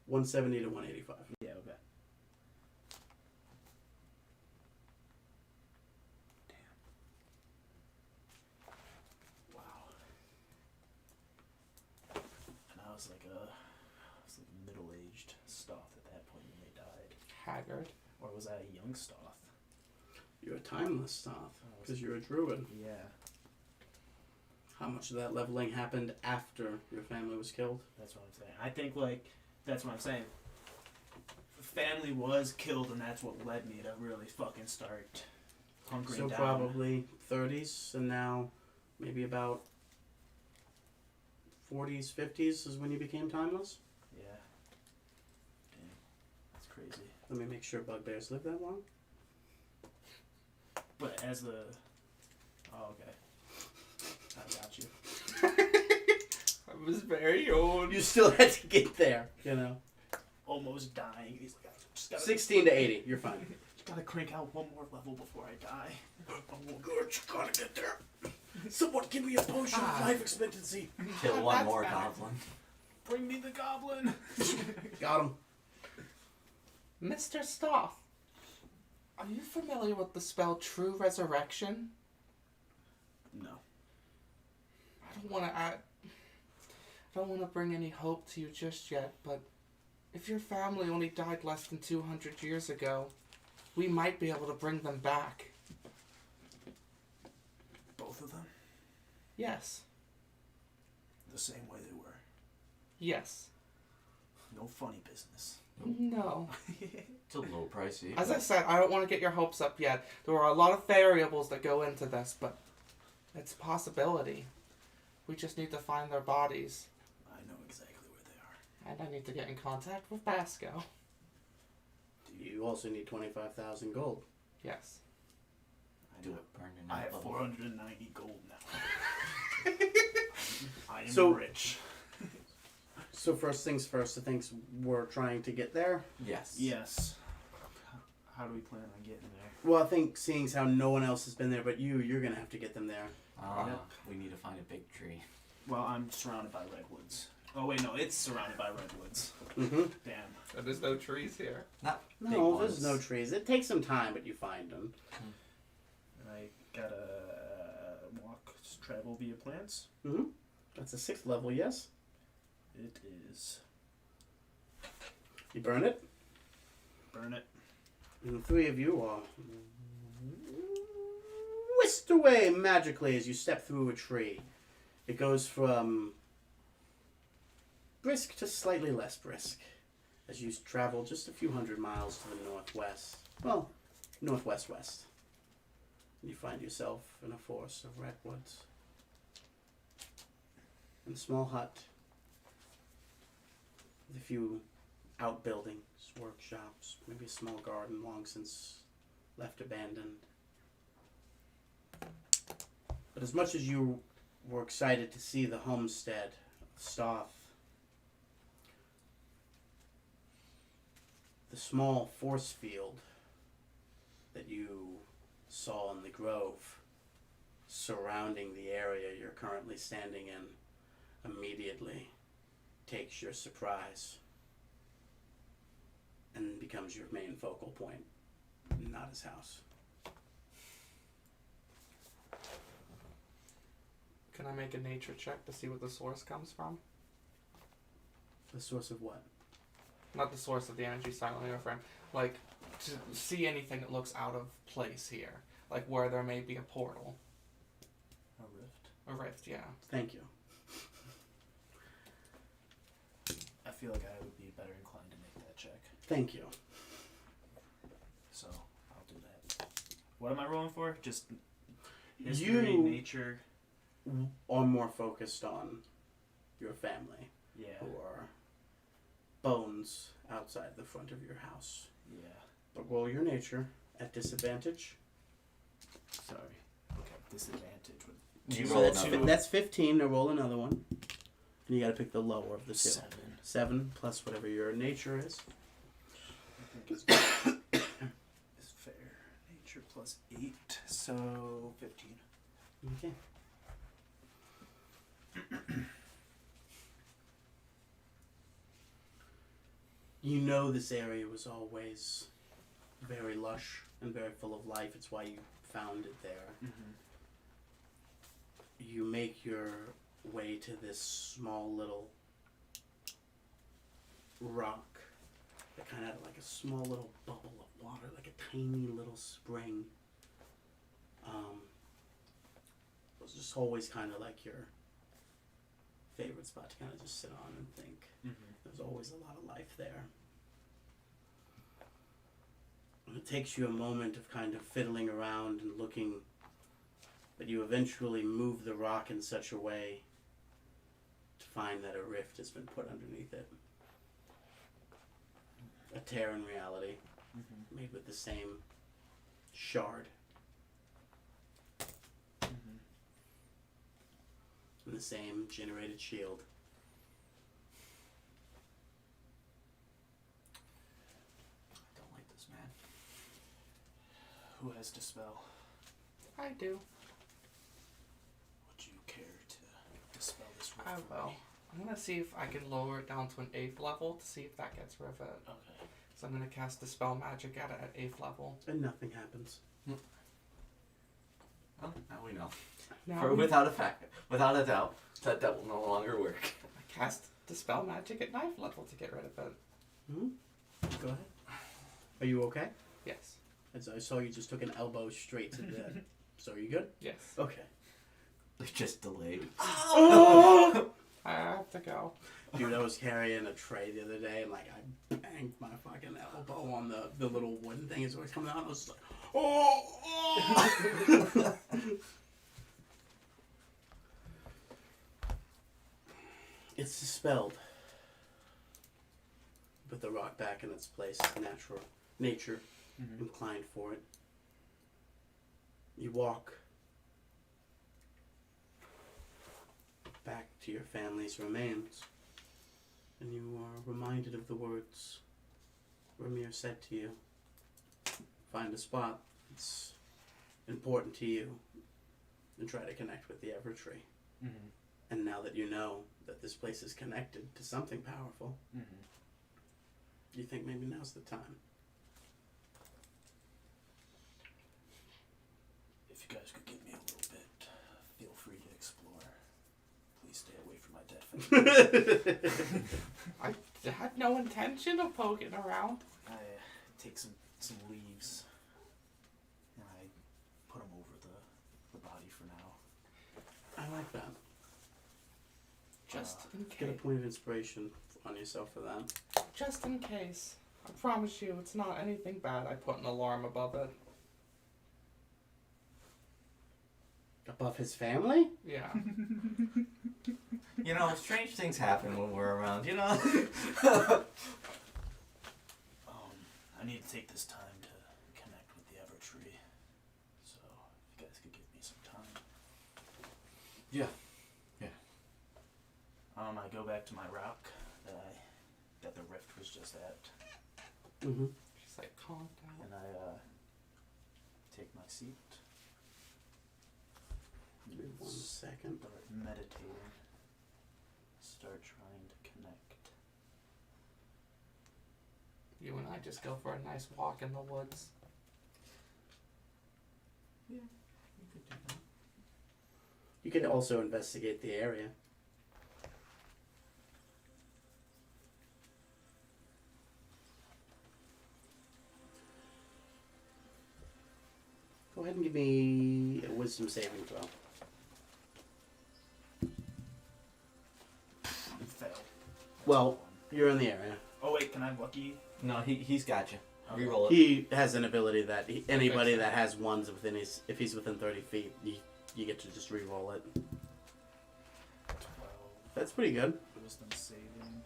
170 to 185. Yeah, okay. Damn. Wow. And I was like middle-aged Stoth at that point when they died. Haggard. Or was I a young Stoth? You're a timeless Stoth, because you're a druid. Yeah. How much of that leveling happened after your family was killed? That's what I'm saying. I think, that's what I'm saying. Family was killed, and that's what led me to really fucking start hunkering So down. probably 30s, and now maybe about 40s, 50s is when you became timeless? Yeah. Damn. That's crazy. Let me make sure bugbears live that long. But as the... Oh, okay. I got you. I was very old. You still had to get there, you know. Almost dying. He's like, I just gotta... 16 to 80, you're fine. Just gotta crank out one more level before I die. Good, you gotta get there. Someone give me a potion of life expectancy. Kill one That's more bad. goblin. Bring me the goblin. Got him. Mr. Stoth, are you familiar with the spell True Resurrection? No. I don't want to bring any hope to you just yet, but if your family only died less than 200 years ago, we might be able to bring them back. Both of them? Yes. The same way they were. Yes. No funny business. No. It's a little pricey. As I said, I don't want to get your hopes up yet. There are a lot of variables that go into this, but it's a possibility. We just need to find their bodies. I know exactly where they are. And I need to get in contact with Basco. You also need 25,000 gold. Yes. I Do know. it, burn your I night have level. 490 gold now. I am So- rich. So first things first, I think we're trying to get there. Yes. Yes. How do we plan on getting there? Well, I think seeing as how no one else has been there but you're going to have to get them there. We need to find a big tree. Well, I'm surrounded by redwoods. Oh, wait, no, it's surrounded by redwoods. Mm-hmm. Damn. There's no trees here. Not big No, ones. there's no trees. It takes some time, but you find them. And I gotta travel via plants. Mm-hmm. That's a 6th level, yes. It is. You burn it, Burn it. and the 3 of you are whisked away magically as you step through a tree. It goes from brisk to slightly less brisk as you travel just a few hundred miles to the northwest. Well, northwest-west. And you find yourself in a forest of redwoods. In a small hut with a few outbuildings, workshops, maybe a small garden long since left abandoned. But as much as you were excited to see the homestead of Stoth, the small force field that you saw in the grove surrounding the area you're currently standing in immediately takes your surprise. and becomes your main focal point, not his house. Can I make a nature check to see what the source comes from? The source of what? Not the source of the energy silently or frame. Like, to see anything that looks out of place here. Like where there may be a portal. A rift. A rift, yeah. Thank you. I feel like I would be better inclined to make that check. Thank you. So, I'll do that. What am I rolling for? Just history, nature? Are more focused on your family, Yeah. who are bones outside the front of your house. Yeah. But roll your nature at disadvantage. Sorry. Okay, disadvantage. You So roll that's, another one. that's 15 to roll another one. And you gotta pick the lower of the two. 7. 7 plus whatever your nature is. I think is fair. Nature plus 8, so 15. Okay. You know this area was always very lush and very full of life. It's why you found it there. Mm-hmm. You make your way to this small little rock that kind of had like a small little bubble of water, like a tiny little spring. It was just always kind of like your favorite spot to kind of just sit on and think. Mm-hmm. There's always a lot of life there. And it takes you a moment of kind of fiddling around and looking, but you eventually move the rock in such a way to find that a rift has been put underneath it. A tear in reality, Mm-hmm. made with the same shard Mm-hmm. and the same generated shield. I don't like this man. Who has Dispel? I do. Would you care to dispel this rift I for will. me? I'm gonna see if I can lower it down to an 8th level to see if that gets rid of it. Okay. So I'm gonna cast Dispel Magic at it at 8th level. And nothing happens. Well, now we know. Now For without a doubt, that will no longer work. I cast Dispel Magic at 9th level to get rid of it. Hmm? Go ahead. Are you okay? Yes. As I saw you just took an elbow straight to the... So are you good? Yes. Okay. They're just delayed. I have to go. Dude, I was carrying a tray the other day and like I banged my fucking elbow on the little wooden thing. It's always coming out. I was just like, oh! It's dispelled. Put the rock back in its place. Nature Mm-hmm. inclined for it. You walk back to your family's remains, and you are reminded of the words Ramir said to you. Find a spot that's important to you and try to connect with the Evertree. Mm-hmm. And now that you know that this place is connected to something powerful, Mm-hmm. you think maybe now's the time. If you guys could give me a little bit, feel free to explore. Please stay away from my dead family. I had no intention of poking around. I take some leaves and I put them over the body for now. I like that. Just in Get a case. point of inspiration on yourself for that. Just in case. I promise you it's not anything bad. I put an alarm above it. Above his family? Yeah. You know, strange things happen when we're around, you know? I need to take this time to connect with the Evertree. So, if you guys could give me some time. Yeah. I go back to my rock that the rift was just at, Mm-hmm. She's like, calm down. and I take my seat. Give me 1 second. Start meditating. Start trying to connect. you and I just go for a nice walk in the woods? Yeah, you could do that. You can also investigate the area. Go ahead and give me a wisdom saving throw. Fail. That's Well, one. you're in the area. Oh wait, can I have lucky? No, he's got you. Okay. Reroll it. He has an ability that anybody that has ones within his, if he's within 30 feet, you get to just re-roll it. 12. That's pretty good. Wisdom saving.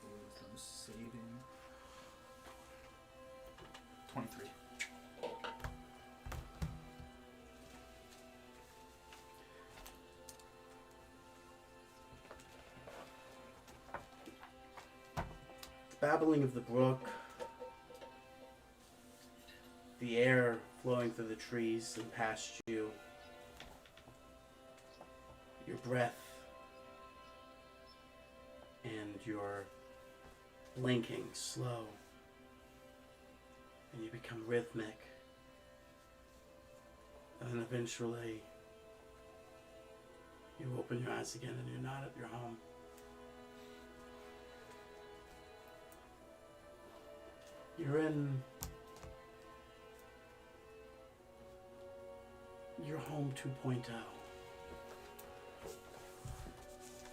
Wisdom saving. 23. Babbling of the brook, the air flowing through the trees and past you, your breath, and your blinking slow, and you become rhythmic, and then eventually you open your eyes again and you're not at your home. You're in your home 2.0.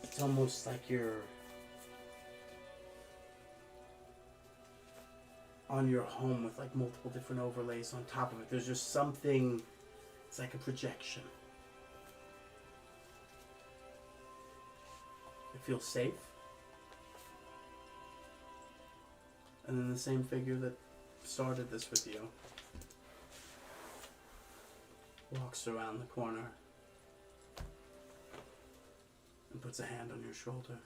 It's almost like you're on your home with like multiple different overlays on top of it. There's just something, it's like a projection. It feels safe. And then the same figure that started this with you walks around the corner and puts a hand on your shoulder.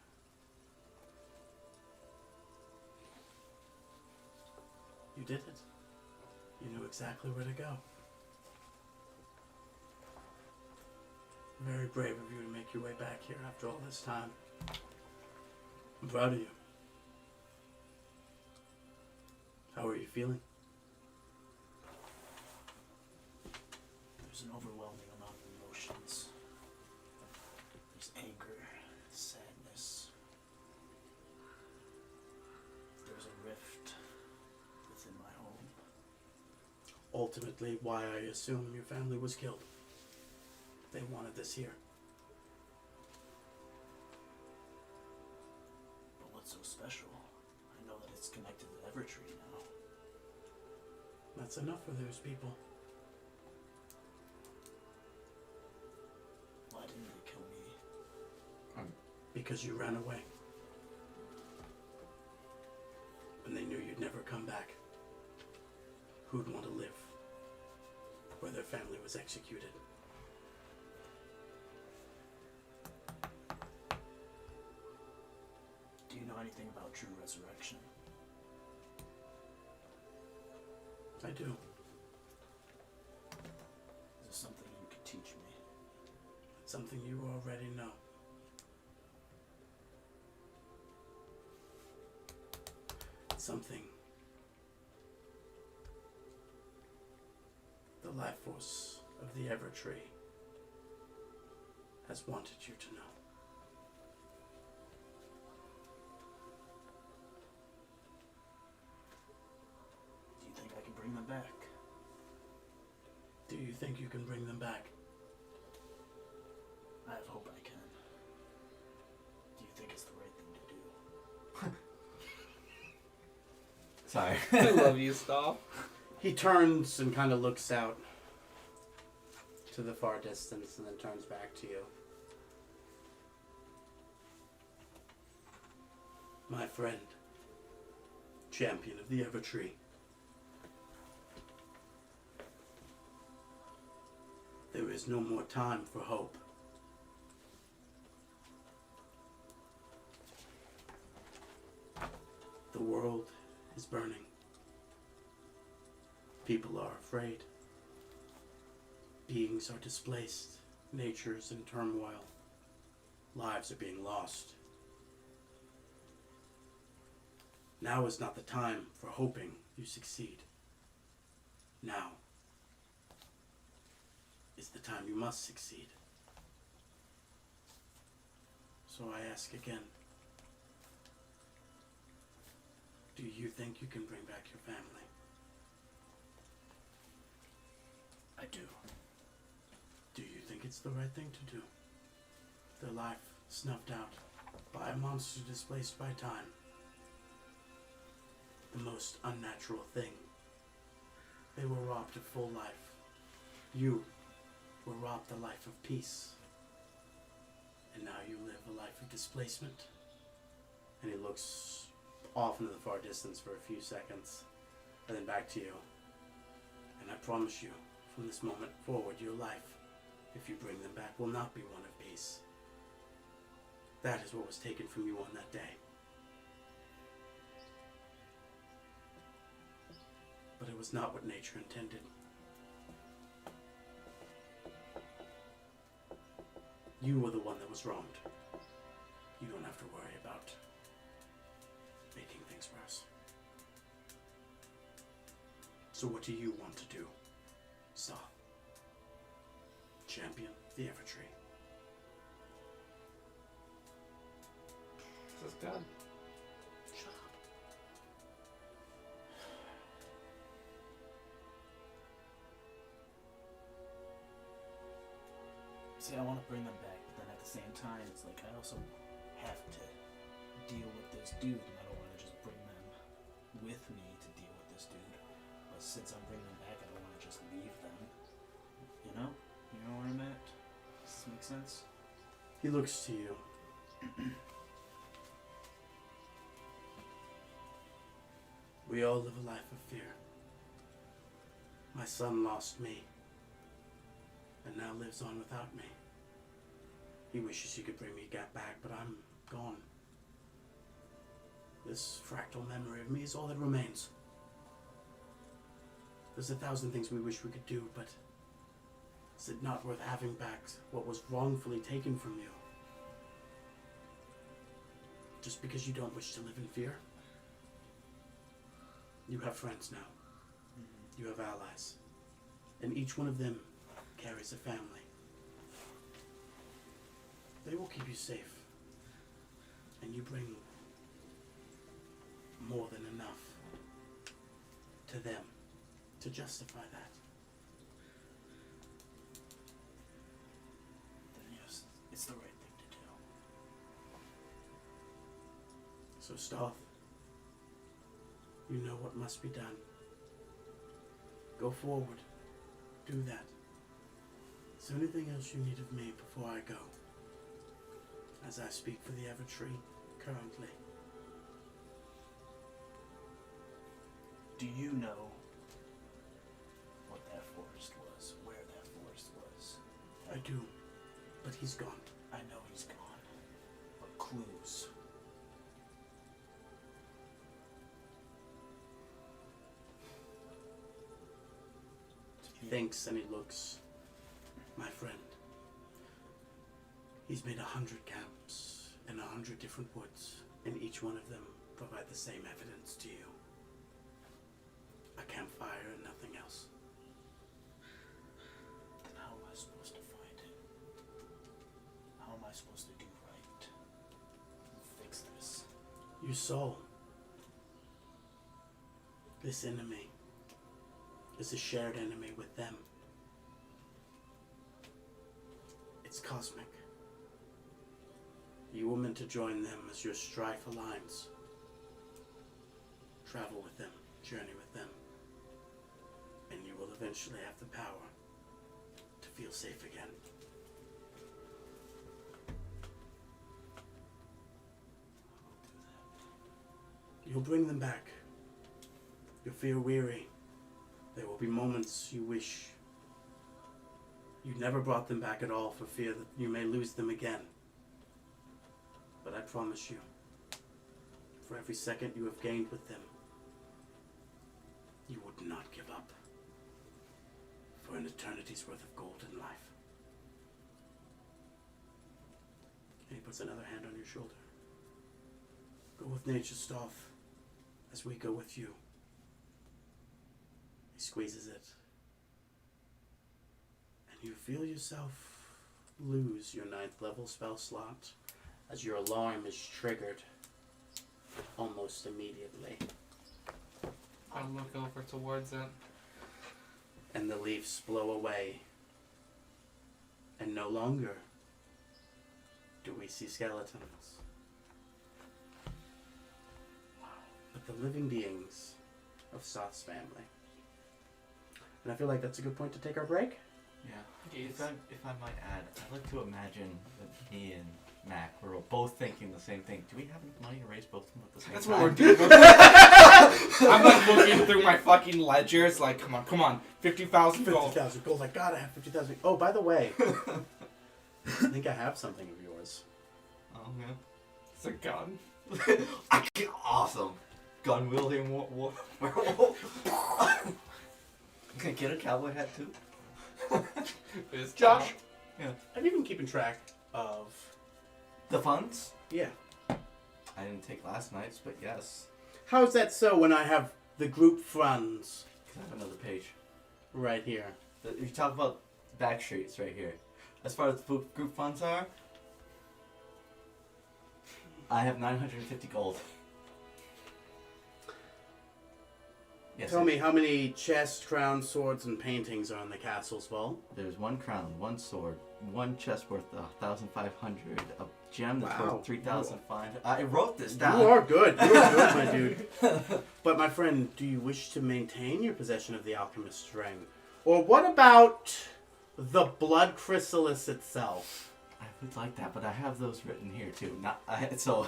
You did it. You knew exactly where to go. Very brave of you to make your way back here after all this time. I'm proud of you. How are you feeling? There's an overwhelming amount of emotions. There's anger, sadness. There's a rift within my home. Ultimately, why I assume your family was killed. They wanted this here. But what's so special? I know that it's connected to Evertree now. That's enough for those people. Why didn't they kill me? Because you ran away. And they knew you'd never come back. Who'd want to live where their family was executed? Do you know anything about true resurrection? I do. Is this something you could teach me? It's something you already know. It's something the life force of the Evertree has wanted you to know. Do you think I can bring them back? Do you think you can bring them back? I have hope I can. Do you think it's the right thing to do? Sorry. I love you, Stahl. He turns and kind of looks out to the far distance and then turns back to you. My friend, champion of the Evertree. There is no more time for hope. The world is burning. People are afraid. Beings are displaced. Nature is in turmoil. Lives are being lost. Now is not the time for hoping you succeed. Now is the time you must succeed. So I ask again, do you think you can bring back your family? I do. Do you think it's the right thing to do? Their life snuffed out by a monster displaced by time. The most unnatural thing. They were robbed of full life. You were robbed the life of peace. And now you live a life of displacement. And he looks off into the far distance for a few seconds, and then back to you. And I promise you, from this moment forward, your life, if you bring them back, will not be one of peace. That is what was taken from you on that day. But it was not what nature intended. You were the one that was wronged. You don't have to worry about making things worse. So what do you want to do? Stop. Champion the Evertree. This is good. Shut up. See, I want to bring them back, but then at the same time, it's like I also have to deal with this dude, and I don't want to just bring them with me to deal with this dude. But since I'm bringing them back, I don't want to just leave them. You know? You know where I'm at? Does this make sense? He looks to you. We all live a life of fear. My son lost me, and now lives on without me. He wishes he could bring me back, but I'm gone. This fractal memory of me is all that remains. There's 1,000 things we wish we could do, but is it not worth having back what was wrongfully taken from you? Just because you don't wish to live in fear? You have friends now. You have allies. And each one of them carries a family. They will keep you safe. And you bring more than enough to them to justify that. Then yes, it's the right thing to do. So Stoth, you know what must be done. Go forward. Do that. Is there anything else you need of me before I go? As I speak for the Evertree currently. Do you know what that forest was? Where that forest was? I do, but he's gone. I know he's gone. But clues. He thinks and he looks. My friend. He's made 100 camps in 100 different woods, and each one of them provide the same evidence to you. A campfire and nothing else. Then how am I supposed to find him? How am I supposed to do right? Fix this. You saw. This enemy is a shared enemy with them. It's cosmic. You were meant to join them as your strife aligns. Travel with them, journey with them, and you will eventually have the power to feel safe again. I'll do that. You'll bring them back. You'll feel weary. There will be moments you wish you never brought them back at all for fear that you may lose them again. But I promise you, for every second you have gained with them, you would not give up for an eternity's worth of gold in life. And he puts another hand on your shoulder. Go with nature, Stoth. as we go with you. He squeezes it. And you feel yourself lose your 9th level spell slot as your alarm is triggered almost immediately. I look over towards it. And the leaves blow away. And no longer do we see skeletons, but the living beings of Soth's family. And I feel like that's a good point to take our break. Yeah. Yes. If I might add, I'd like to imagine that me and Mac were both thinking the same thing. Do we have enough money to raise both of them at the same That's time? what we're doing. I'm like looking through my fucking ledgers, like, come on, 50,000 gold. 50,000 gold. I gotta have 50,000. Oh, by the way, I think I have something of yours. Oh, man. It's a gun. Awesome. Gun wielding werewolf. Can I get a cowboy hat too? It's Josh, Yeah. have you been keeping track of... The funds? Yeah. I didn't take last night's, but yes. How's that so when I have the group funds Can I have another page? right here? You talk about back streets right here. As far as the group funds are, I have 950 gold. Yes, Tell me how many chests, crowns, swords, and paintings are in the castle's vault? There's 1 crown, 1 sword, 1 chest worth 1,500, a gem that's Wow. worth 3,500. I wrote this down. You are good. You are good, my dude. But my friend, do you wish to maintain your possession of the alchemist's ring? Or what about the blood chrysalis itself? I would like that, but I have those written here too. So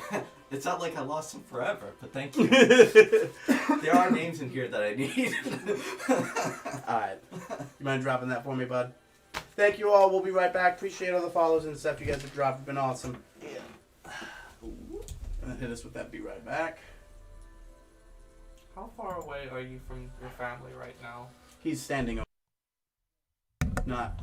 it's not like I lost them forever, but thank you. There are names in here that I need. Alright. You mind dropping that for me, bud? Thank you all. We'll be right back. Appreciate all the follows and stuff you guys have dropped. It's been awesome. Yeah. And then hit us with that. Be right back. How far away are you from your family right now? He's standing over. Not.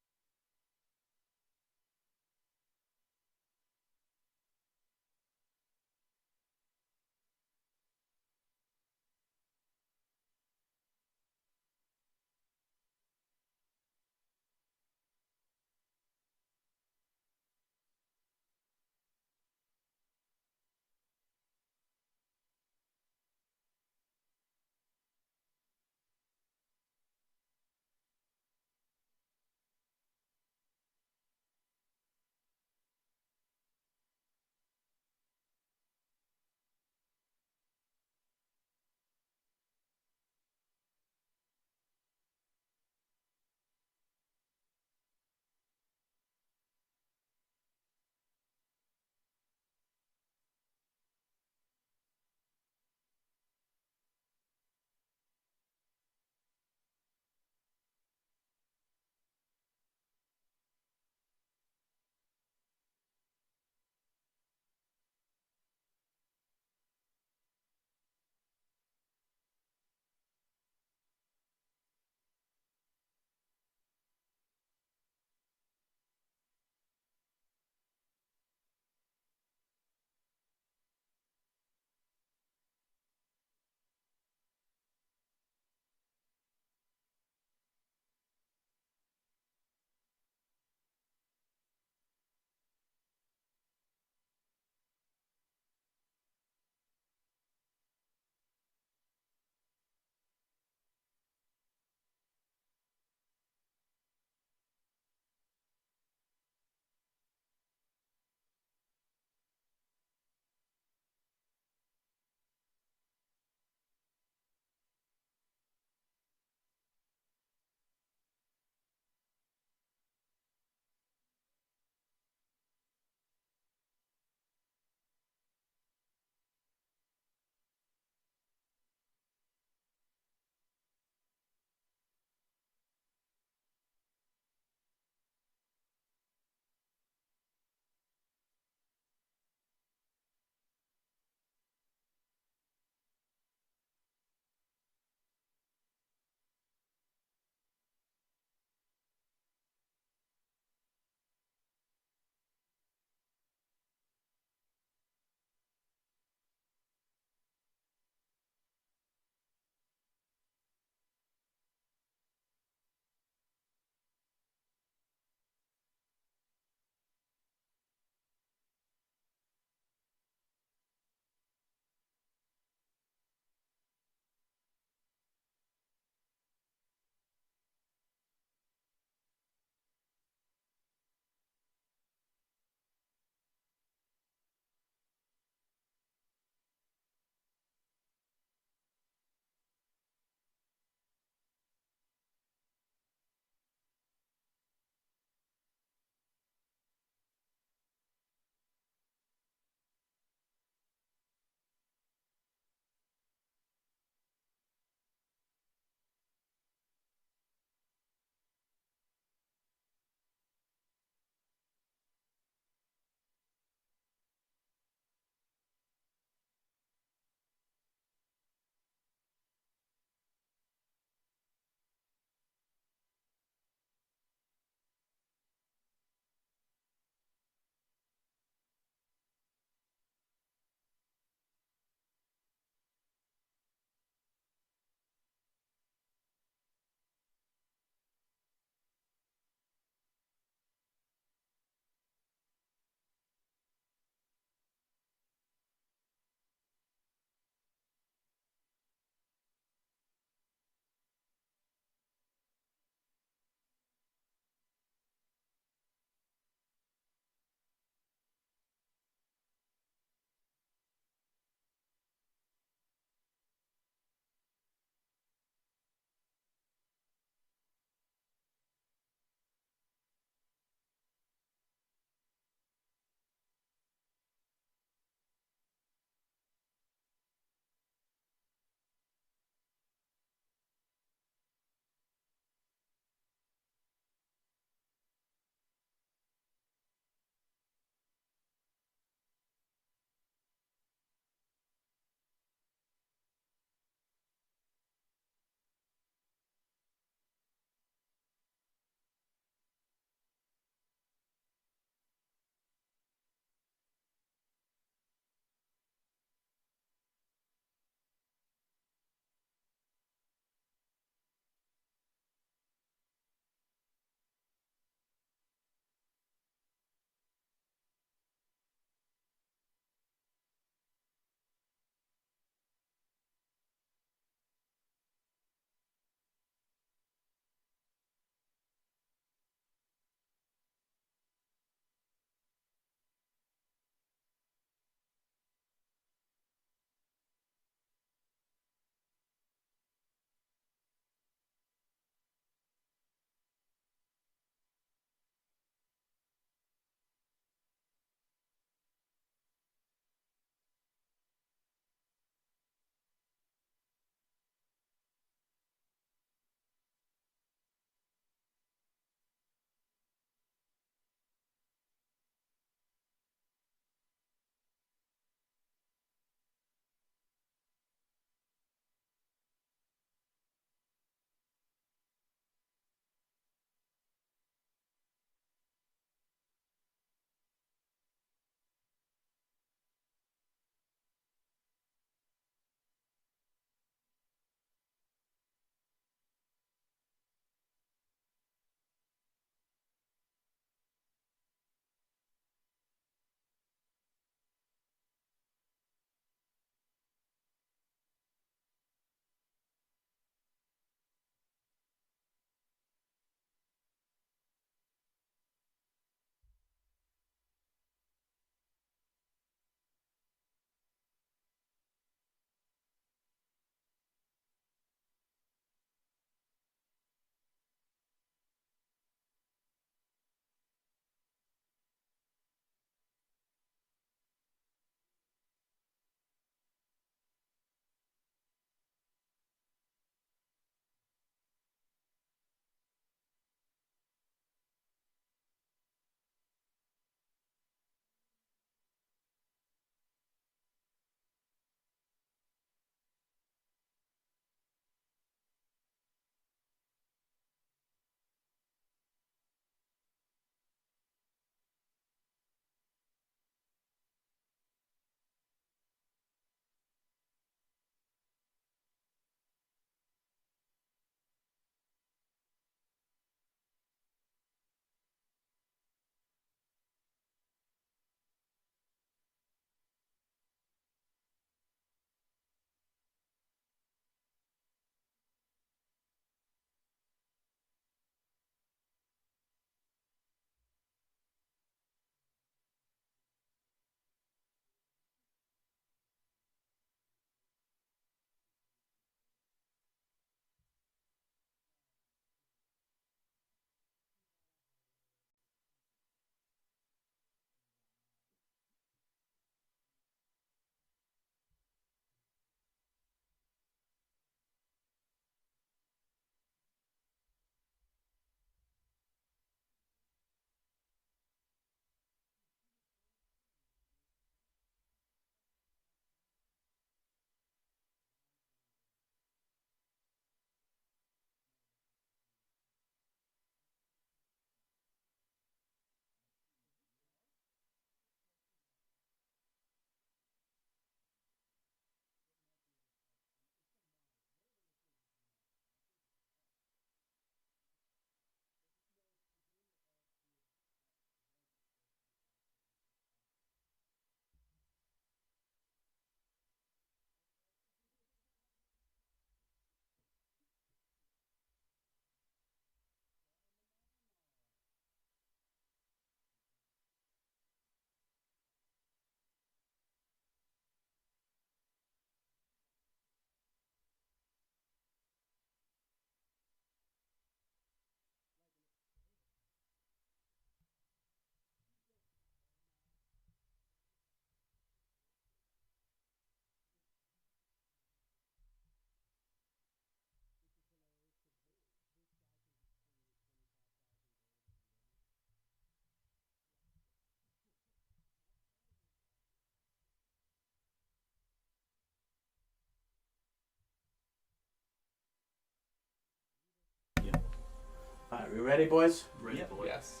Are we ready, boys? Ready, Yep. boy. Yes.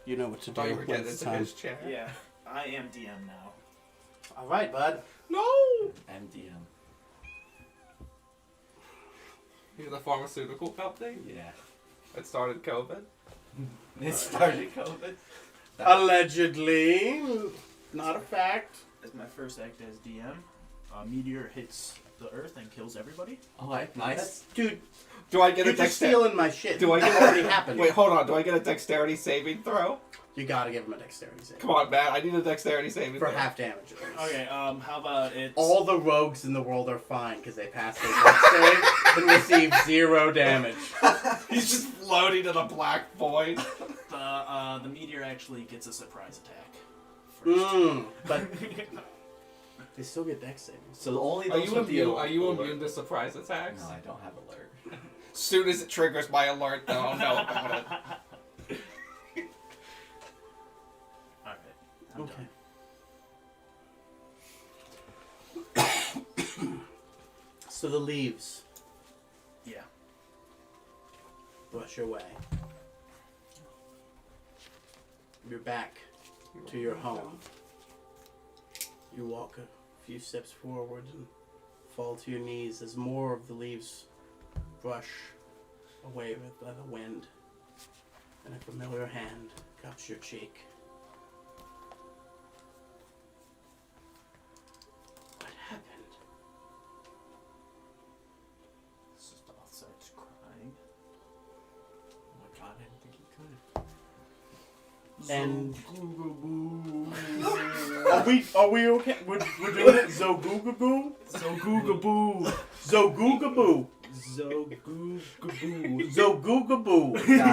You know what to I thought do you were when getting it's into time. his chair. Yeah, I am DM now. All right, bud. No! MDM. You're the pharmaceutical company? Yeah. It started COVID. It started COVID. Allegedly. Not a fact. As my first act as DM, a meteor hits the Earth and kills everybody. Alright, nice. Dude, Do I get you're a just dexterity? stealing my shit. Do I get It already happened? Wait, hold on. Do I get a dexterity saving throw? You gotta give him a dexterity save. Come on, man. I need a dexterity saving For throw. half damage. at least. Okay, how about it's... All the rogues in the world are fine because they pass their dex save and receive 0 damage. He's just floating in a black void. The meteor actually gets a surprise attack. First. But they still get dex savings. So only Are those you with the immune? Are you alert. immune to surprise attacks? No, I don't have alert. Soon as it triggers my alert, though, I'll know about it. Alright, I'm done. So the leaves Yeah. brush your way. You're back to your home. You walk a few steps forward and fall to your knees as more of the leaves brush away by the wind, and a familiar hand cups your cheek. What happened? Stoth starts crying. Oh my god, I didn't think he could. And Zogoogaboo. are we okay? We're doing it. Zogoogaboo. Zogoogaboo. Zogoogaboo. Zogoogaboo. Zogoogaboo.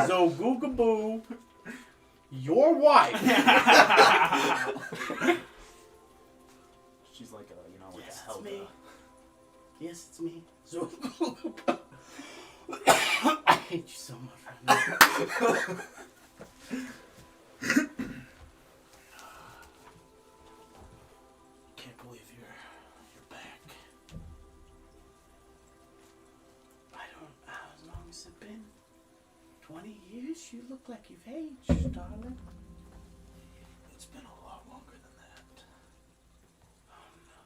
Zogoogaboo. Your wife. She's like a, like Yes, a it's Helga. me. Yes, it's me. Zogoogaboo. I hate you so much right now. Can't believe you're back. How long has it been? 20 years? You look like you've aged, darling. It's been a lot longer than that. Oh no.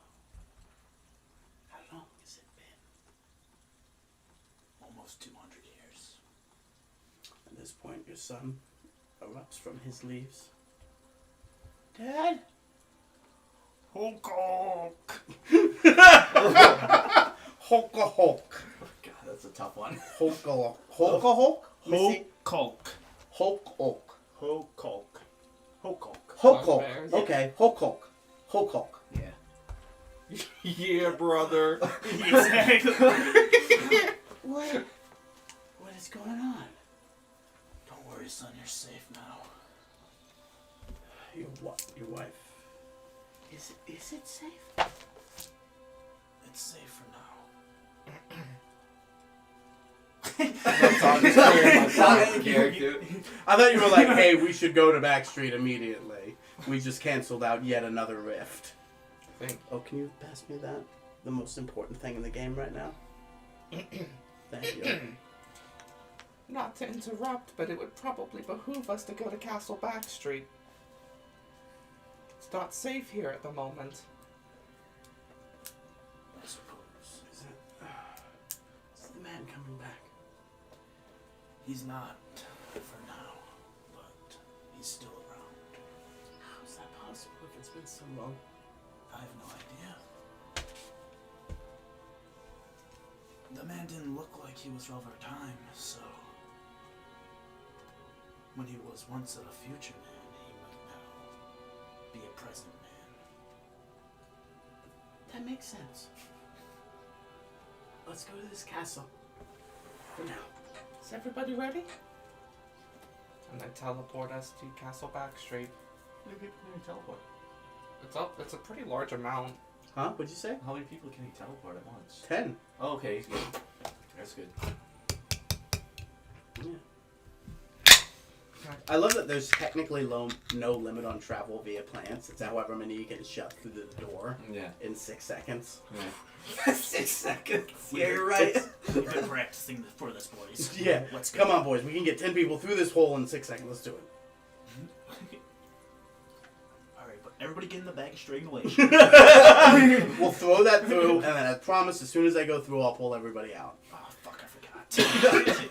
How long has it been? Almost 200 years. At this point, your son erupts from his leaves. Dad? Hulk Hulk. Hulk a Hulk. God, that's a tough one. Hulk a Hulk. Hulk a Hulk? Hulk. Hulk Hulk. Hulk Hulk. Hulk Hulk. Hulk Hulk. Bugbears. Okay, Hulk Hulk. Hulk Hulk. Yeah. Yeah, brother. Exactly. What? What is going on? Don't worry, son. You're safe now. Your wife. Is it safe? It's safe for now. Character. I thought you were like, hey, we should go to Backstreet immediately. We just canceled out yet another rift. Oh, can you pass me that? The most important thing in the game right now? Thank you. Not to interrupt, but it would probably behoove us to go to Castle Backstreet. It's not safe here at the moment. I suppose. Is the man coming back? He's not for now, but he's still around. How is that possible if it's been so long? I have no idea. The man didn't look like he was of our time, so when he was once a future man, he might now be a present man. That makes sense. Let's go to this castle. For now. Is everybody ready? And then teleport us to Castle Backstreet. How many people can he teleport? It's a pretty large amount. Huh? What'd you say? How many people can he teleport at once? 10. Oh, okay, he's good. That's good. Yeah. Can I I love that there's technically no limit on travel via plants. It's however many you can shove through the door in 6 seconds. Yeah. 6 seconds. Yeah, you're right. We've been practicing for this, boys. Yeah. Let's go. Come on, boys. We can get 10 people through this hole in 6 seconds. Let's do it. Alright, but everybody get in the bag of strangulation. We'll throw that through, and then I promise as soon as I go through, I'll pull everybody out. Oh, fuck, I forgot.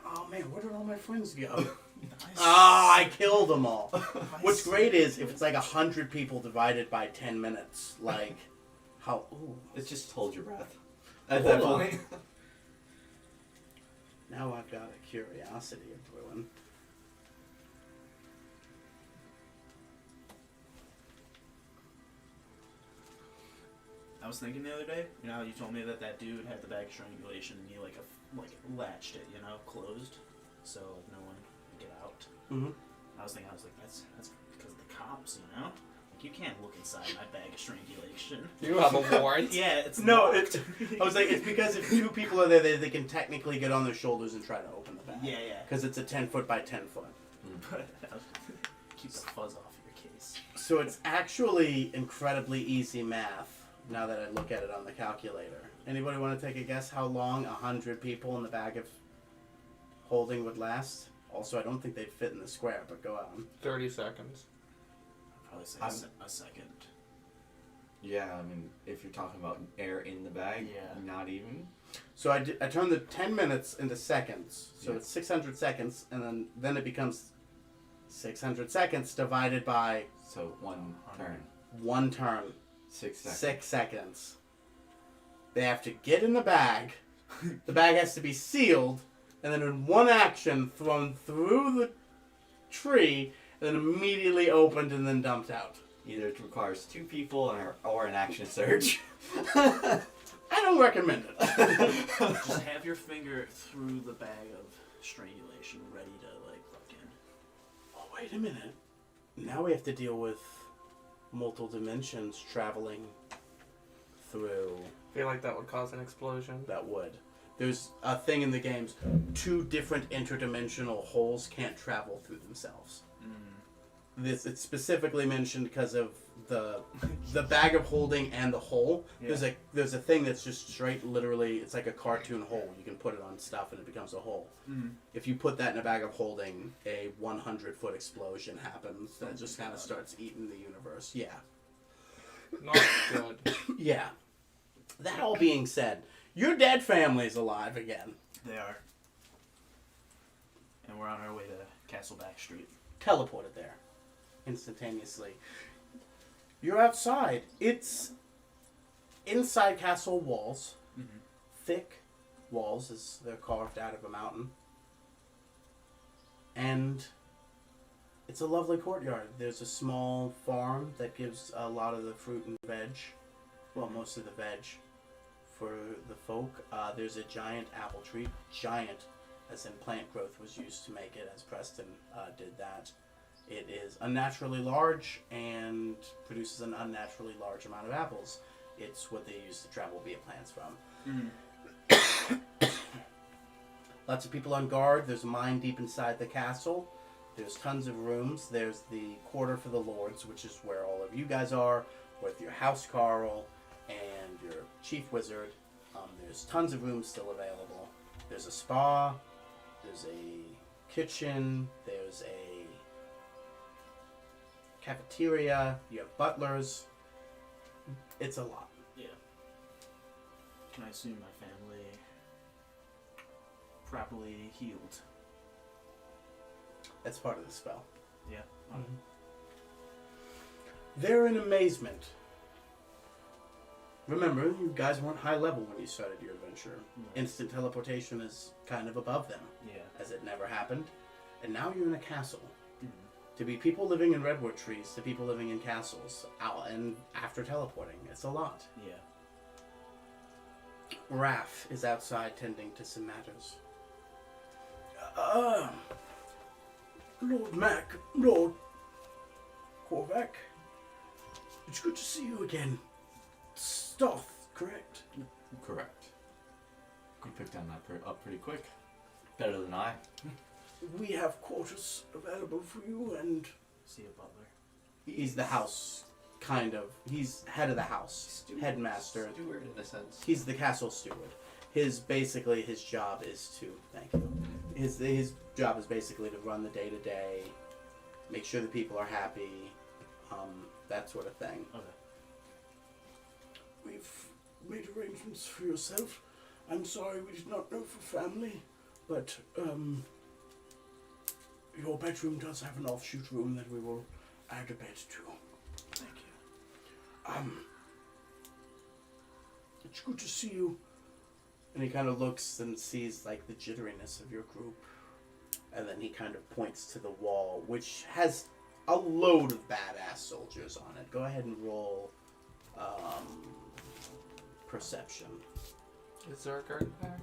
Oh, man, where did all my friends go? Nice. Oh, I killed them all. Nice. What's great is if it's like 100 people divided by 10 minutes, like how? Ooh. It's just hold your breath. At Hold that on. point. Now I've got a curiosity of brewing. I was thinking the other day, you know how you told me that dude had the bag of strangulation and he like latched it, you know, closed, so no one could get out. Mm-hmm. I was like, that's because of the cops, you know? Like, you can't look inside my bag of strangulation. You have a warrant? Yeah, it's No, locked. I was like, it's because if 2 people are there, they can technically get on their shoulders and try to open the bag. Yeah. Because it's a 10 foot by 10 foot. But keep the fuzz off your case. So it's actually incredibly easy math now that I look at it on the calculator. Anybody want to take a guess how long 100 people in the bag of holding would last? Also, I don't think they'd fit in the square, but go on. 30 seconds. I'd probably say a second. Yeah, I mean, if you're talking about air in the bag, not even. So I turned the 10 minutes into seconds. So Yeah. it's 600 seconds, and then it becomes 600 seconds divided by So 1 turn. 1 turn. 6 seconds. 6 seconds. They have to get in the bag. The bag has to be sealed, and then in one action thrown through the tree, and then immediately opened and then dumped out. Either it requires 2 people or an action surge. I don't recommend it. Just have your finger through the bag of strangulation, ready to like look in. Oh, wait a minute. Now we have to deal with multiple dimensions traveling through. I feel like that would cause an explosion. That would. There's a thing in the games. 2 different interdimensional holes can't travel through themselves. It's specifically mentioned because of the bag of holding and the hole. Yeah. There's a thing that's just straight, literally, it's like a cartoon hole. You can put it on stuff and it becomes a hole. If you put that in a bag of holding, a 100-foot explosion happens that just kind of starts eating the universe. Yeah. Not good. Yeah. That all being said, your dead family's alive again. They are. And we're on our way to Castleback Street. Teleported there. Instantaneously. You're outside. It's inside castle walls. Thick walls as they're carved out of a mountain. And it's a lovely courtyard. There's a small farm that gives a lot of the fruit and veg. Well, most of the veg for the folk. There's a giant apple tree. Giant, as in plant growth was used to make it, as Preston did that. It is unnaturally large and produces an unnaturally large amount of apples. It's what they use to travel via plants from. Lots of people on guard. There's a mine deep inside the castle. There's tons of rooms. There's the quarter for the lords, which is where all of you guys are, with your house Carl and your chief wizard. There's tons of rooms still available. There's a spa. There's a kitchen. There's a cafeteria, you have butlers. It's a lot. Yeah. Can I assume my family properly healed? That's part of the spell. Yeah. They're in amazement. Remember, you guys weren't high level when you started your adventure. Instant teleportation is kind of above them, as it never happened. And now you're in a castle. To be people living in redwood trees to people living in castles, out and after teleporting, it's a lot. Yeah. Raph is outside tending to some matters. Lord Mac, Lord Korvac, it's good to see you again. Stoth, correct? Correct. You picked on that up pretty quick. Better than I. we have quarters available for you, and See a butler. he's the house, kind of. He's head of the house, headmaster. Steward in a sense. He's the castle steward. His job is to thank you. His job is basically to run the day to day, make sure the people are happy, that sort of thing. Okay. We've made arrangements for yourself. I'm sorry we did not know for family, but your bedroom does have an offshoot room that we will add a bed to. Thank you. It's good to see you. And he kind of looks and sees like the jitteriness of your group. And then he kind of points to the wall, which has a load of badass soldiers on it. Go ahead and roll perception. Is there a garden there?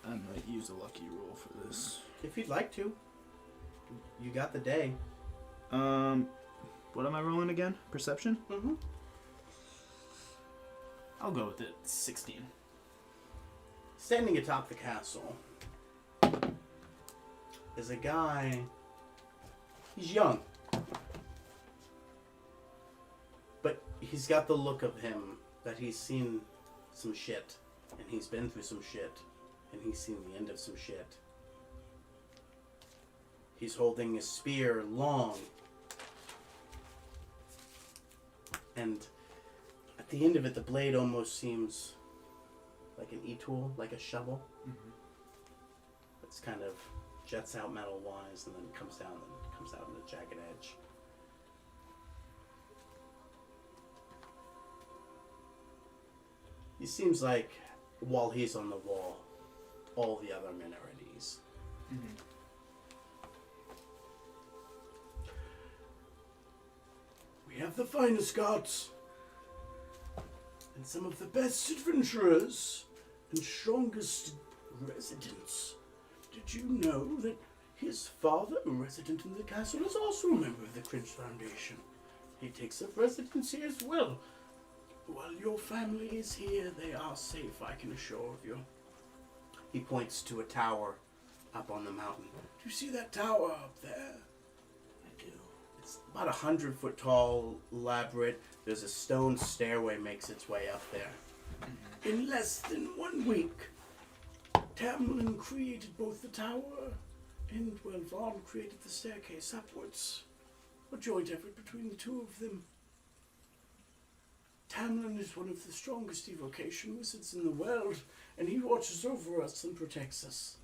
I might use a lucky roll for this. If you'd like to. You got the day. What am I rolling again? Perception? Mm-hmm. I'll go with it. 16. Standing atop the castle is a guy. He's young. But he's got the look of him that he's seen some shit. And he's been through some shit. And he's seen the end of some shit. He's holding a spear long. And at the end of it, the blade almost seems like an e-tool, like a shovel. Mm-hmm. It's kind of jets out metal-wise and then comes down and comes out in a jagged edge. It seems like while he's on the wall, all the other men are at ease. Mm-hmm. We have the finest gods and some of the best adventurers and strongest residents. Did you know that his father, a resident in the castle, is also a member of the Cringe Foundation? He takes up residency as well. While your family is here, they are safe, I can assure you. He points to a tower up on the mountain. Do you see that tower up there? I do. It's about 100-foot tall, elaborate. There's a stone stairway makes its way up there. Mm-hmm. In less than 1 week, Tamlin created both the tower and, well, Vaughn created the staircase upwards. A joint effort between the two of them. Tamlin is one of the strongest evocation wizards in the world, and he watches over us and protects us.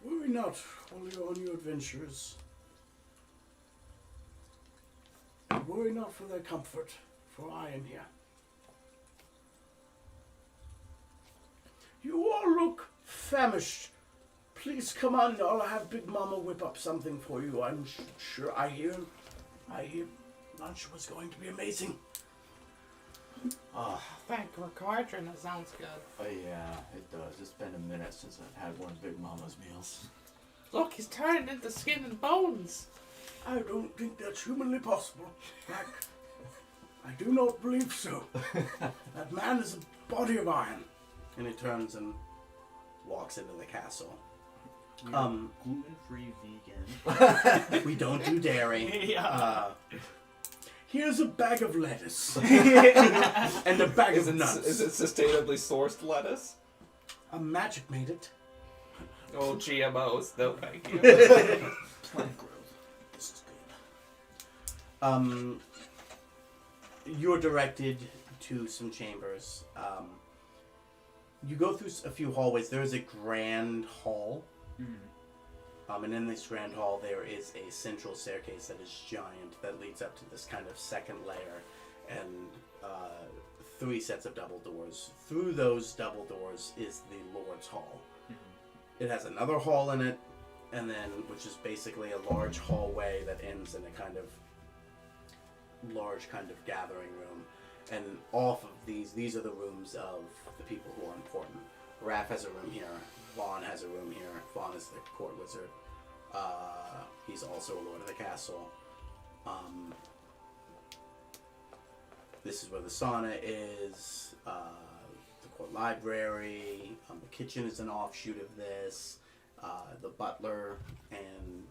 Worry not while you're on your adventures. And worry not for their comfort, for I am here. You all look famished. Please come on, I'll have Big Mama whip up something for you. I'm sure I hear lunch was going to be amazing. Oh, Thank you, Cauldron. That sounds good. oh yeah, it does. It's been a minute since I've had one of Big Mama's meals. Look, he's turning into skin and bones. I don't think that's humanly possible, Jack. I do not believe so. That man is a body of iron. And he turns and walks into the castle. Gluten-free vegan. We don't do dairy. Yeah. Here's a bag of lettuce. And a bag of nuts. Is it sustainably sourced lettuce? A magic made it. Oh, GMOs. No, thank you. Plant growth. This is good. You're directed to some chambers. You go through a few hallways. There is a grand hall. Mm-hmm. And in this grand hall, there is a central staircase that is giant that leads up to this kind of second layer and 3 sets of double doors. Through those double doors is the Lord's Hall. Mm-hmm. It has another hall in it, and then which is basically a large hallway that ends in a kind of large kind of gathering room. And off of these are the rooms of the people who are important. Raph has a room here. Vaughn has a room here. Vaughn is the court wizard. He's also a lord of the castle. This is where the sauna is. The court library. The kitchen is an offshoot of this. The butler and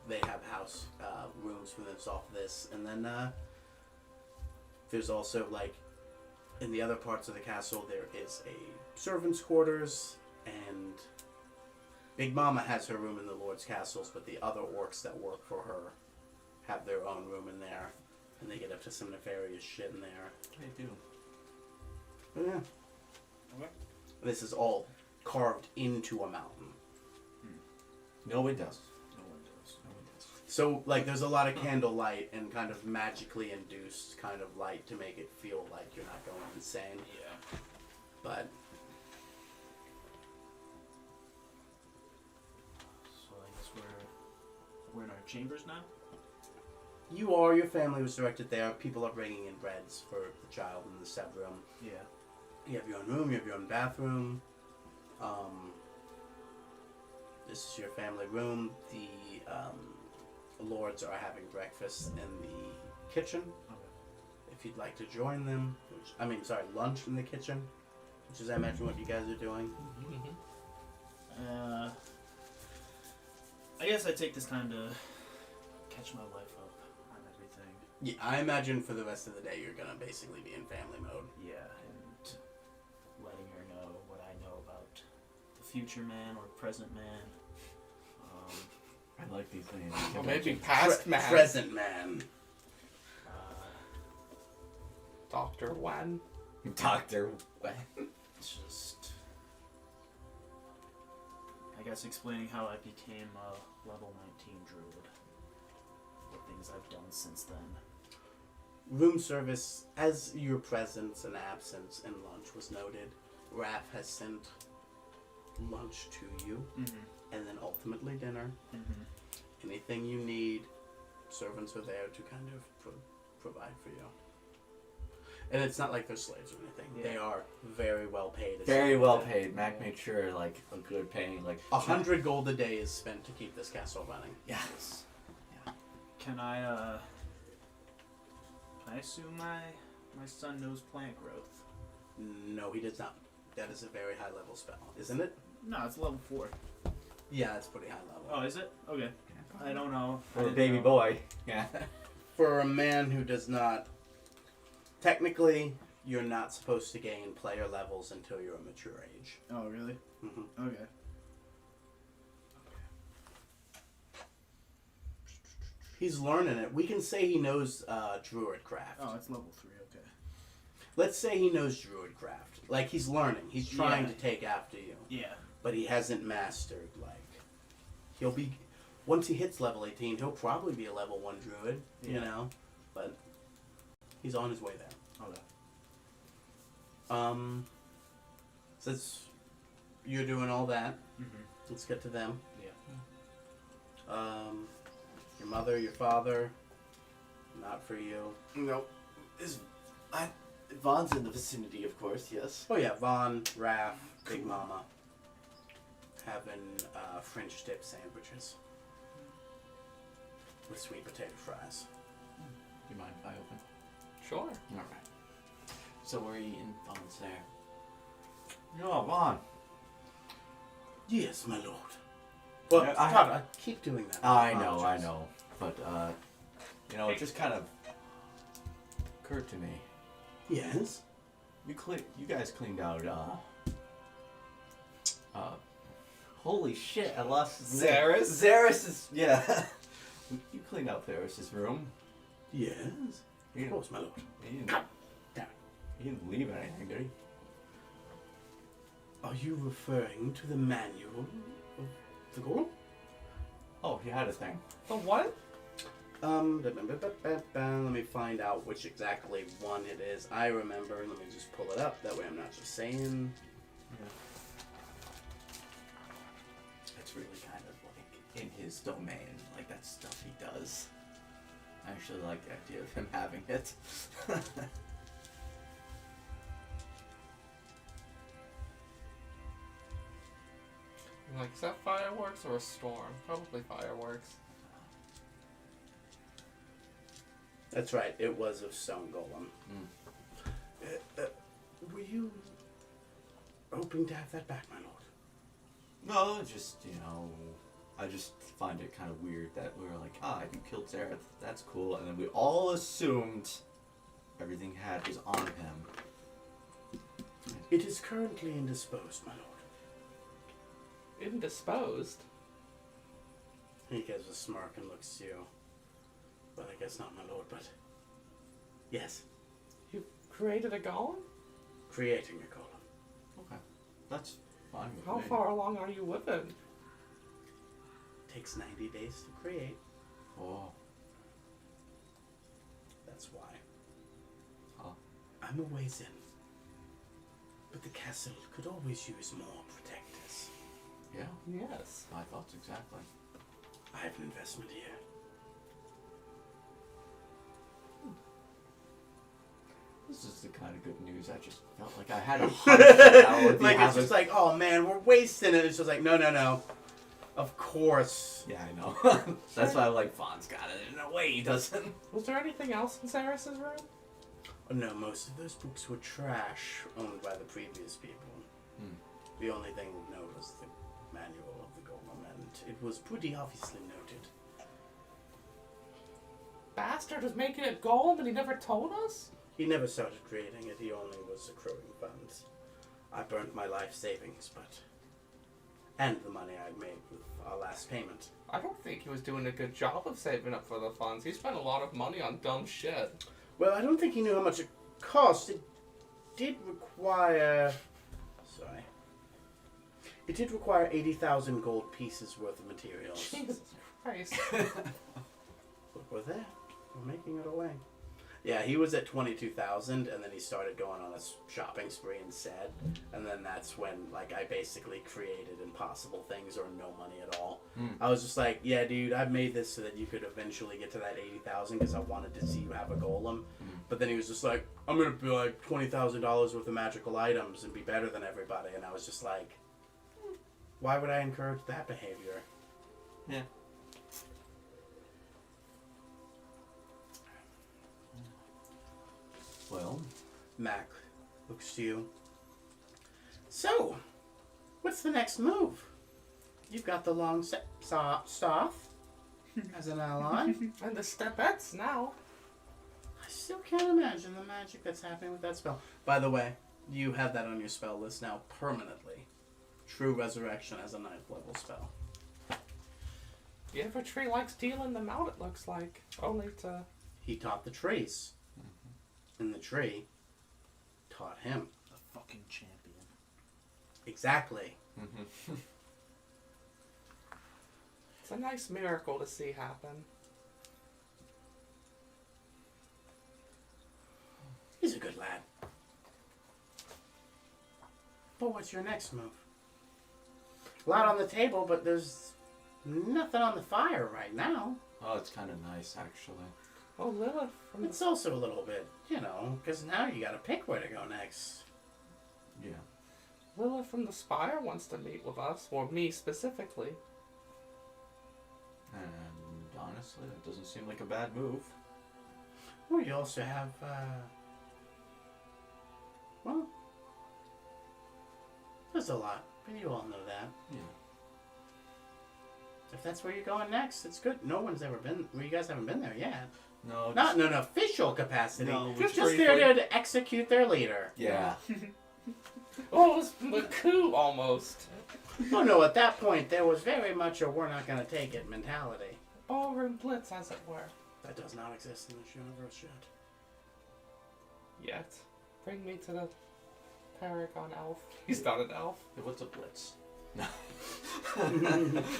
they have house rooms for themselves off this, and then there's also like in the other parts of the castle there is a servants' quarters, and Big Mama has her room in the Lord's castles, but the other orcs that work for her have their own room in there, and they get up to some nefarious shit in there. They do. But yeah. Okay. This is all carved into a mountain. No, it does. No one does. No, it does. So, like, there's a lot of candlelight and kind of magically induced kind of light to make it feel like you're not going insane. Yeah. But So I guess we're in our chambers now? your family was directed there. People are bringing in breads for the child in the sub room. Yeah. You have your own room, you have your own bathroom. This is your family room. The lords are having breakfast in the kitchen. Okay. If you'd like to join them, lunch in the kitchen, which is I imagine what you guys are doing. I guess I take this time to catch my life up on everything. Yeah, I imagine for the rest of the day you're gonna basically be in family mode. Yeah, and letting her know what I know about the future man or present man. I like these names. Or maybe past man. Present man. Dr. Wen. Doctor. It's just, I guess, explaining how I became a level 19 druid. The things I've done since then. Room service, as your presence and absence and lunch was noted, Raph has sent lunch to you, and then ultimately dinner. Anything you need, servants are there to kind of provide for you. And it's not like they're slaves or anything. Yeah. They are very well paid. Very well paid. Mac made sure, like, a good paying, like... 100 gold a day is spent to keep this castle running. Yes. Can I assume my son knows plant growth? No, he does not. That is a very high level spell, isn't it? No, it's level 4. Yeah, it's pretty high level. Oh, is it? Okay. I don't know. For a baby boy. Yeah. For a man who does not... Technically, you're not supposed to gain player levels until you're a mature age. Oh, really? Mm-hmm. Okay. He's learning it. We can say he knows Druidcraft. Oh, it's level 3, okay. Let's say he knows Druidcraft. Like, he's learning. He's trying to take after you. Yeah. But he hasn't mastered, like... He'll be... Once he hits level 18, he'll probably be a level 1 Druid, you know? But he's on his way there. Okay. Since you're doing all that, let's get to them. Yeah. Your mother, your father, not for you. Nope. Vaughn's in the vicinity, of course, yes. Oh yeah, Vaughn, Raph, Big Mama, having French dip sandwiches with sweet potato fries. Do you mind if I open? Sure. Alright. So we're eating. Vaughn's there. Yo, Vaughn. Yes, my lord. Well, Yeah, I keep doing that. I know. But, it just kind of occurred to me. Yes? You guys cleaned out, holy shit, I lost his name. Zaris is, yeah. You cleaned out Ferris's room. Yes. He Of course, my lord. He didn't leave anything, did he? Are you referring to the manual of the Golem? Oh, he had a thing. The what? Let me find out which exactly one it is. I remember. Let me just pull it up. That way I'm not just saying. Yeah. It's really kind of like in his domain. Like, that's stuff he does. I actually like the idea of him having it. Like, is that fireworks or a storm? Probably fireworks. That's right. It was of Stone Golem. hoping to have that back, my lord? No, just, I just find it kind of weird that we were like, you killed Zareth, that's cool, and then we all assumed everything he had was on him. It is currently indisposed, my lord. Indisposed? He gives a smirk and looks to you. But I guess not, my lord, but... Yes, You created a golem? creating a golem. Okay, that's fine with How me. far along are you with it? Takes 90 days to create. Oh, That's why. huh. I'm a ways in. But the castle could always use more protectors. Yeah, Yes. my thoughts exactly. I have an investment here. This is the kind of good news I just felt like I had a hunch that would be Like, it's happening. just like, oh man, we're wasting it. It's just like, no. Of course. Yeah, I know. That's why I'm like, Fawn's got it. No way he doesn't. Was there anything else in Saris's room? Oh, no, most of those books were trash owned by the previous people. The only thing we note was the manual of the golem, and it was pretty obviously noted. Bastard was making a golem and he never told us? He never started creating it, he only was accruing funds. I burnt my life savings, and the money I'd made with our last payment. I don't think he was doing a good job of saving up for the funds. He spent a lot of money on dumb shit. Well, I don't think he knew how much it cost. It did require 80,000 gold pieces worth of materials. Jesus Christ. Look, we're there. We're making it away. Yeah, he was at 22,000, and then he started going on a shopping spree instead. And then that's when, I basically created impossible things or no money at all. I was just like, yeah, dude, I've made this so that you could eventually get to that 80,000 because I wanted to see you have a golem. But then he was just like, I'm going to be like $20,000 worth of magical items and be better than everybody. And I was just like, why would I encourage that behavior? Yeah. Well, Mac looks to you. So, what's the next move? You've got the long staff as an ally. And the stepettes now. I still can't imagine the magic that's happening with that spell. By the way, you have that on your spell list now permanently. True Resurrection as a 9th level spell. The Evertree likes dealing them out, it looks like. Only to... He taught the trees. And the tree taught him. The fucking champion. Exactly. It's a nice miracle to see happen. He's a good lad. But what's your next move? A lot on the table, but there's nothing on the fire right now. oh, it's kind of nice, actually. Oh, Lilith from It's also a little bit, because now you gotta pick where to go next. Yeah. Lilith from the Spire wants to meet with us, or me specifically. And honestly, that doesn't seem like a bad move. Well, you also have, there's a lot, but you all know that. Yeah. If that's where you're going next, it's good. No one's ever been, you guys haven't been there yet. No. Not in an official capacity. No, just briefly. there to execute their leader. Yeah. Oh, it was a coup almost. Oh no, at that point, there was very much a we're not going to take it mentality. Ballroom blitz, as it were. That does not exist in this universe yet. Yet. Bring me to the Paragon Elf. He's not an elf. Hey, what's a blitz? No.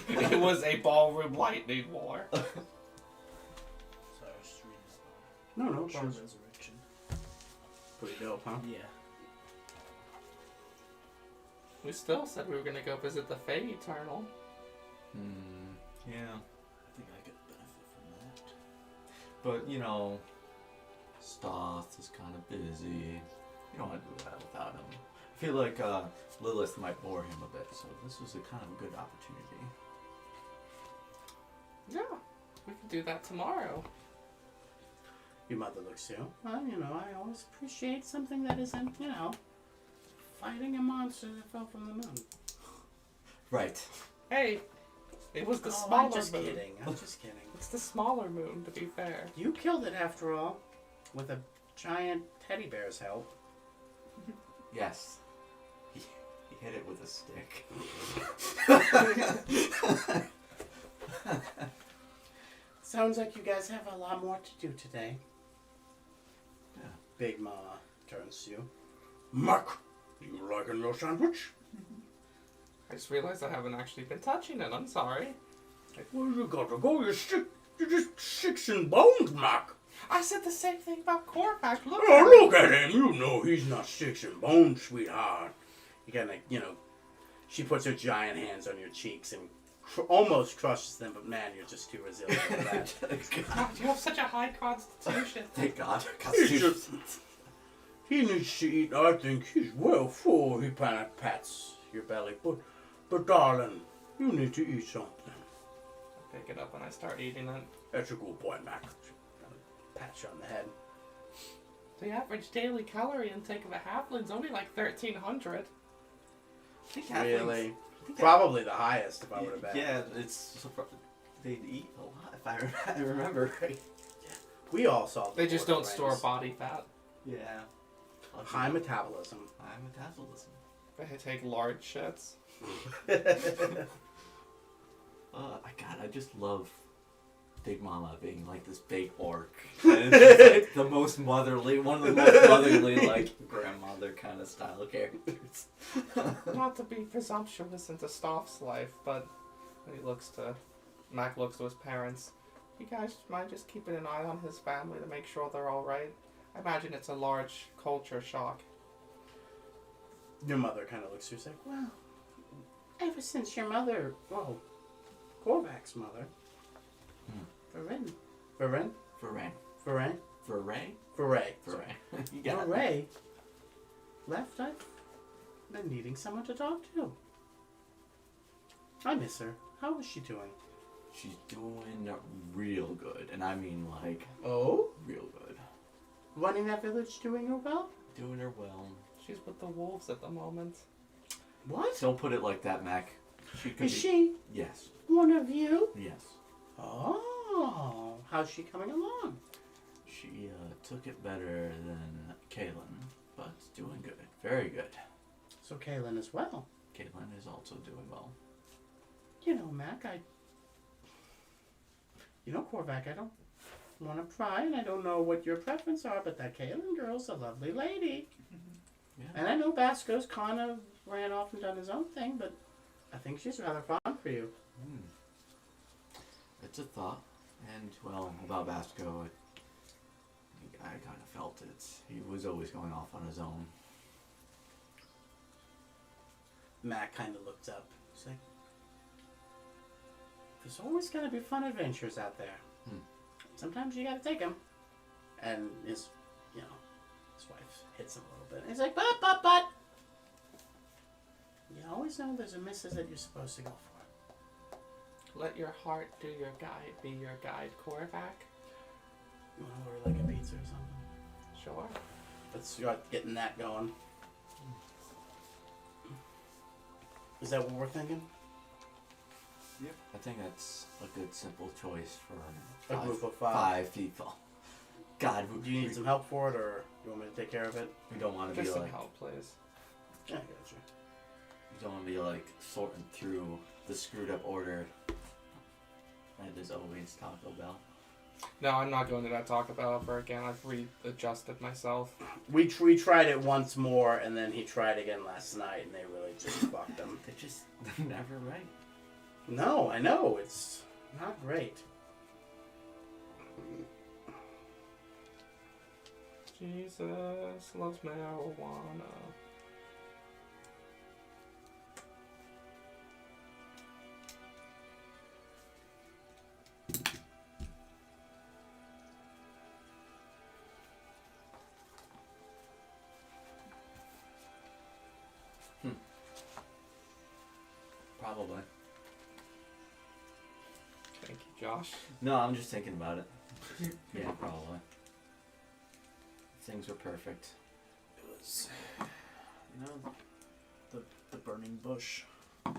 It was a ballroom lightning war. So I was just reading No, about True problems. Resurrection. Pretty dope, huh? Yeah. We still said we were going to go visit the Fae Eternal. Yeah. I think I could benefit from that. But, Stoth is kind of busy. You don't want to do that without him. I feel like Lilith might bore him a bit, so this was a kind of a good opportunity. Yeah, we can do that tomorrow. Your mother looks to you. Well, I always appreciate something that isn't, fighting a monster that fell from the moon. Right. Hey, it was the Oh, smaller I'm just moon. kidding. I'm just kidding. It's the smaller moon, to be fair. You killed it after all, with a giant teddy bear's help. Yes. He hit it with a stick. Sounds like you guys have a lot more to do today. Yeah. Big Mama turns to you. Mac, you liking your sandwich? I just realized I haven't actually been touching it. I'm sorry. Well, you gotta go. You're just sticks and bones, Mac. I said the same thing about Korvac. Look at Oh, him. look at him. You know he's not sticks and bones, sweetheart. You gotta, she puts her giant hands on your cheeks and almost crushes them, but man, you're just too resilient for that. God, you have such a high constitution. Thank God. He needs to eat. I think he's well full. He kind of pats your belly. But darling, you need to eat something. I pick it up and I start eating it. That's a good boy, Mac. Pat you on the head. The average daily calorie intake of a halfling's only like 1,300. Really? Probably the highest, if I would have bet. Yeah, it's they'd eat a lot if I remember right. We all saw the They just Lord don't of store Rings. body fat. Yeah. High metabolism. High metabolism. They take large shits. I just love Big Mama being like this big orc. And it's like the most motherly, one of the most motherly, like, grandmother kind of style characters. Not to be presumptuous into Stoff's life, but Mac looks to his parents. You guys mind just keeping an eye on his family to make sure they're alright? I imagine it's a large culture shock. Your mother kind of looks at you and says, well, ever since your mother, Korvac's mother, Varen left, I've been needing someone to talk to. I miss her. How is she doing? She's doing real good, and I mean like Oh? real good. Running that village doing her well? Doing her well. She's with the wolves at the moment. What? Don't put it like that, Mac. Is she Yes. one of you? Yes. Oh, how's she coming along? She took it better than Kaylin, but doing good. Very good. So Kaylin as well. Kaylin is also doing well. Mac, Korvac, I don't want to pry, and I don't know what your preference are, but that Kaylin girl's a lovely lady. Yeah. And I know Basco's kind of ran off and done his own thing, but I think she's rather fond for you. It's a thought. And, well, about Basco, I kind of felt it. He was always going off on his own. Mac kind of looked up. He's like, there's always going to be fun adventures out there. Sometimes you got to take them. And his wife hits him a little bit. And he's like, but. You always know there's a missus that you're supposed to go for. Let your heart do your guide, be your guide, Korvac. You want to order like a pizza or something? Sure. Let's start getting that going. Is that what we're thinking? Yep. I think that's a good, simple choice for A group of five. 5 people. God, Do you need some help for it, or you want me to take care of it? we don't want to be Just some like, help, please. Yeah, I got you. we don't want to be like sorting through the screwed up order. That is always Taco Bell. No, I'm not going to that Taco Bell ever again. I've readjusted myself. We tried it once more, and then he tried again last night, and they really just fucked him. They're just never right. No, I know. It's not great. Jesus loves marijuana. Probably. Thank you, Josh. No, I'm just thinking about it. Yeah, probably. Things were perfect. It was, The burning bush.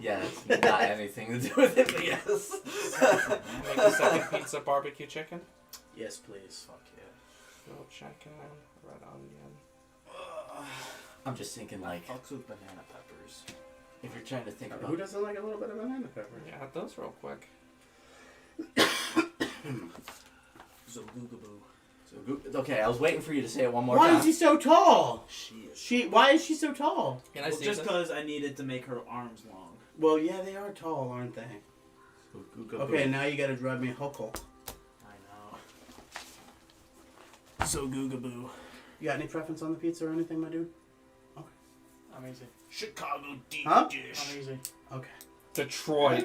Yeah, it's not anything to do with it, but yes. Make the second pizza barbecue chicken. Yes, please. Fuck yeah. Grilled chicken, red onion. I'm just thinking, like, Fucks with banana peppers. if you're trying to think about... Who doesn't like a little bit of banana pepper? Yeah, those real quick. Zogugaboo. Okay, I was waiting for you to say it one more Why time. is he so tall? She is. Why is she so tall? Can I Well, see just this? because I needed to make her arms long. Well, yeah, they are tall, aren't they? Okay, now you gotta drive me a huckle. I know. So Googaboo. You got any preference on the pizza or anything, my dude? Amazing. Chicago deep Huh? dish. Amazing. Okay. Detroit.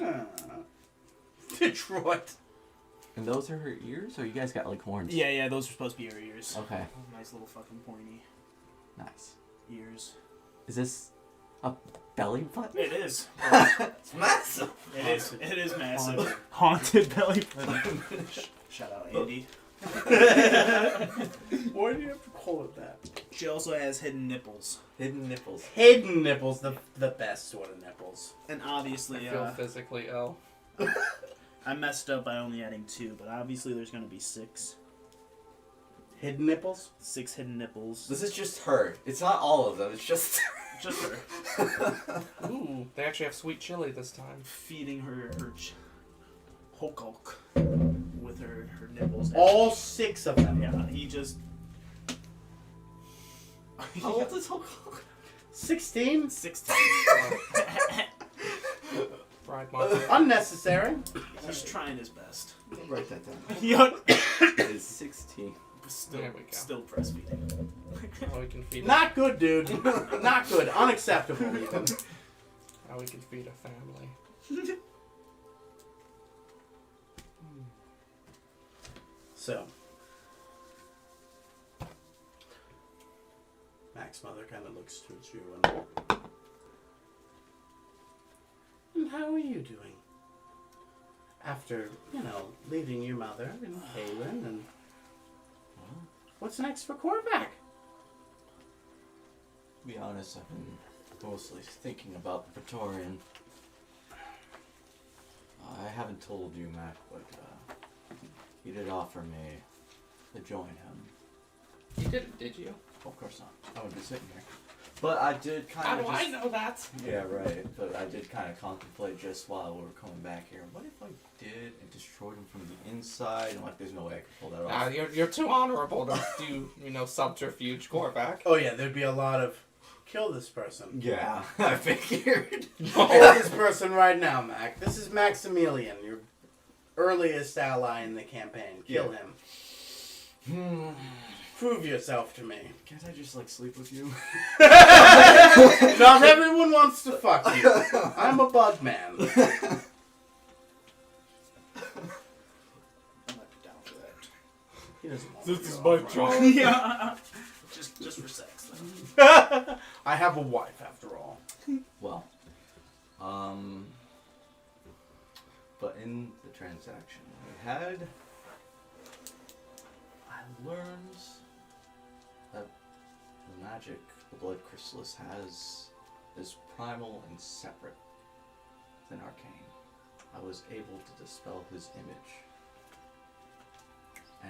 Detroit. And those are her ears, or you guys got, like, horns? Yeah, those are supposed to be her ears. Okay, Nice little fucking pointy nice. ears. Is this a belly button? It is. It's massive. It is massive. Haunted belly button. Shout out Andy. Why do you have to call it that? She also has hidden nipples. Hidden nipples. Hidden nipples, the best sort of nipples. And I obviously, feel physically ill. I messed up by only adding 2, but obviously there's going to be 6. Hidden nipples? 6 hidden nipples. This is just her. It's not all of them. It's just... Just her. Ooh, they actually have sweet chili this time. Feeding her Hulk with her nipples. All 6 of them. Yeah, he just... How old is Hulk? 16? 16. Fried monster. Unnecessary. He's trying his best. Write that down. It's 16. Still, There we go. still breastfeeding. How we can feed Not good, dude. Not good. Unacceptable, even. how we can feed a family. So. Mac's mother kind of looks towards you and how are you doing? After, leaving your mother and Kaylin and... Well, What's next for Korvac? to be honest, I've been mostly thinking about the Praetorian. I haven't told you, Mac, but he did offer me to join him. You didn't, did you? Of course not. I wouldn't be sitting here. But I did kind How of do I know that? Yeah, right. But I did kind of contemplate just while we were coming back here. What if I did and destroyed him from the inside? And there's no way I could pull that off. You're too honorable to do, subterfuge, Korvac. Oh yeah, there'd be a lot of... Kill this person. Yeah, I figured. Kill this person right now, Mac. This is Maximilian, your earliest ally in the campaign. Kill him. Prove yourself to me. Can't I just sleep with you? Not everyone wants to fuck you. I'm a bug man. I might be down for that. He doesn't want This to is go my off, job. right? Yeah. Just for sex, though. I have a wife, after all. Well, but in the transaction we had, I learned that the magic the blood chrysalis has is primal and separate than arcane. I was able to dispel his image,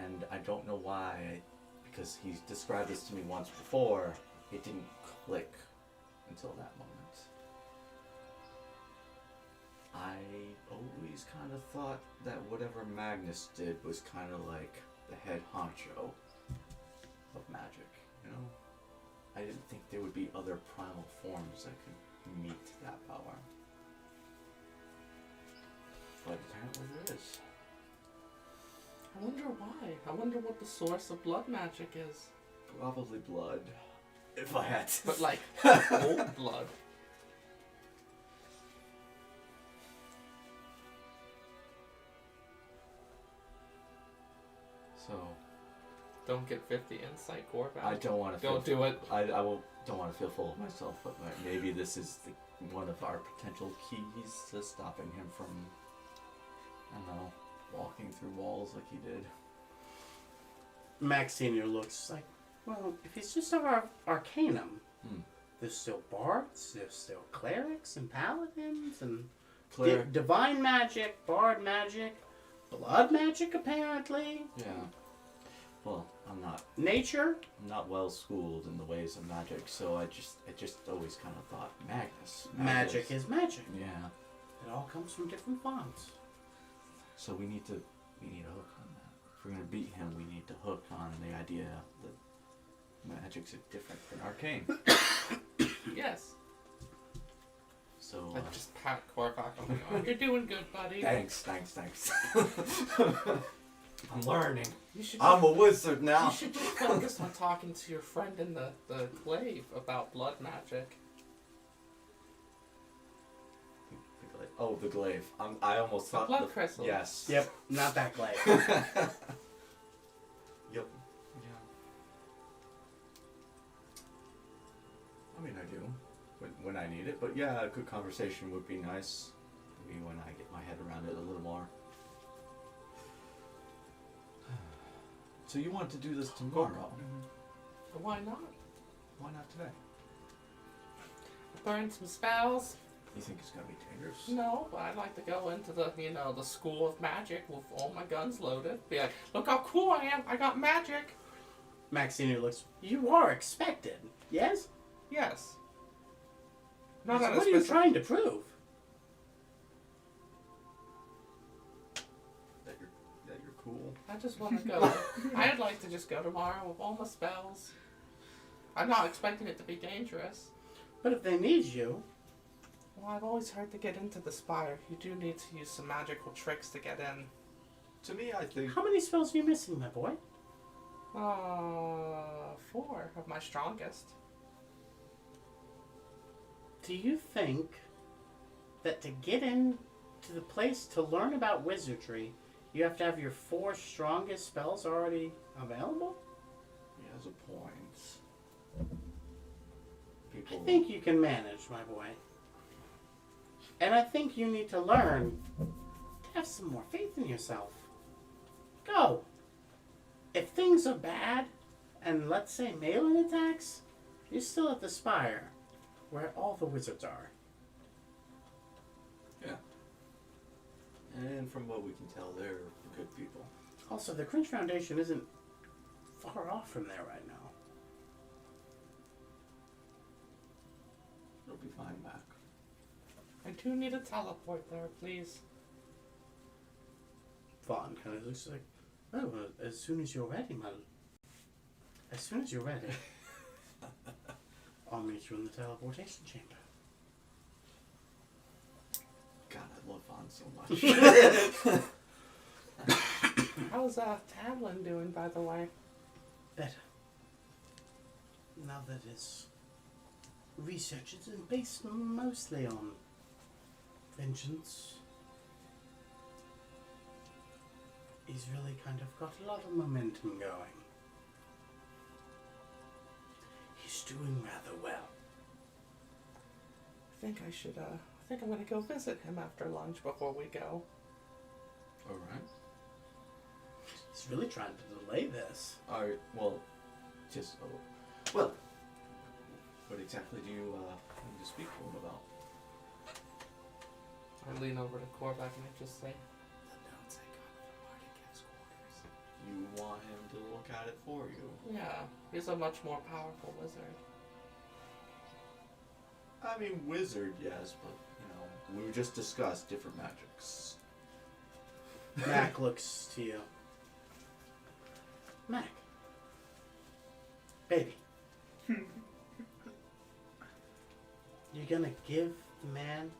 and I don't know why, because he described this to me once before, it didn't click until that moment. I always kind of thought that whatever Magnus did was kind of like the head honcho of magic, I didn't think there would be other primal forms that could meet that power. But apparently there is. I wonder why. I wonder what the source of blood magic is. Probably blood. If I had to. But old blood. So, Don't get 50 insight, Korvac. I don't want to Don't do it. don't want to feel full of myself, but maybe this is one of our potential keys to stopping him from, I don't know, walking through walls like he did. Max Senior looks like, well, if he's just of our arcanum, There's still bards, there's still clerics and paladins and Cleric. divine magic, bard magic, blood magic apparently. Yeah. Well, I'm Nature. not well schooled in the ways of magic, so I just always kind of thought Magnus. Magic is magic. Yeah. It all comes from different fonts. So we need to hook on that. If we're gonna beat him, we need to hook on the idea that magic's different than arcane. Yes. So. I just pat Korvac on the arm. You're doing good, buddy. Thanks. I'm learning. You should I'm just, a wizard now. you should just focus on talking to your friend in the glaive about blood magic. Oh, the glaive. I almost thought blood crystal. Yes. Yep, not that glaive. Yep. Yeah. I mean, I do when I need it, but yeah, a good conversation would be nice. Maybe when I get my head around it a little more. So you want to do this tomorrow? Why not? Why not today? Burn some spells. You think it's gonna be dangerous? No, but I'd like to go into the school of magic with all my guns loaded. Be like, look how cool I am! I got magic. Maxine looks. You are expected. Yes. Yes. Not So on a what are you specific- trying to prove? That you're cool. I just want to go. I'd like to just go tomorrow with all my spells. I'm not expecting it to be dangerous. But if they need you, Well, I've always heard to get into the spire, you do need to use some magical tricks to get in. To me, I think. how many spells are you missing, my boy? 4 of my strongest. Do you think that to get in to the place to learn about wizardry, you have to have your 4 strongest spells already available? He has a point. People. I think you can manage, my boy. And I think you need to learn to have some more faith in yourself. Go. If things are bad, and let's say melee attacks, you're still at the spire, where all the wizards are. Yeah. And from what we can tell, they're good people. Also, the Cringe Foundation isn't far off from there right now. It'll be fine back. I do need a teleport there, please. Vaughn kind of looks like, oh, well, as soon as you're ready, as soon as you're ready, I'll meet you in the teleportation chamber. God, I love Vaughn so much. How's Tamlin doing, by the way? Better. Now that his research is based mostly on vengeance, he's really kind of got a lot of momentum going. He's doing rather well. I think I'm gonna go visit him after lunch before we go. Alright. He's really trying to delay this. Alright, well, just. Well, what exactly do you need to speak to him about? I lean over to Korvac and I just say, You want him to look at it for you? yeah, he's a much more powerful wizard. I mean, wizard, yes, but, we just discussed different magics. Mac looks to you. Mac. Baby. You're gonna give the man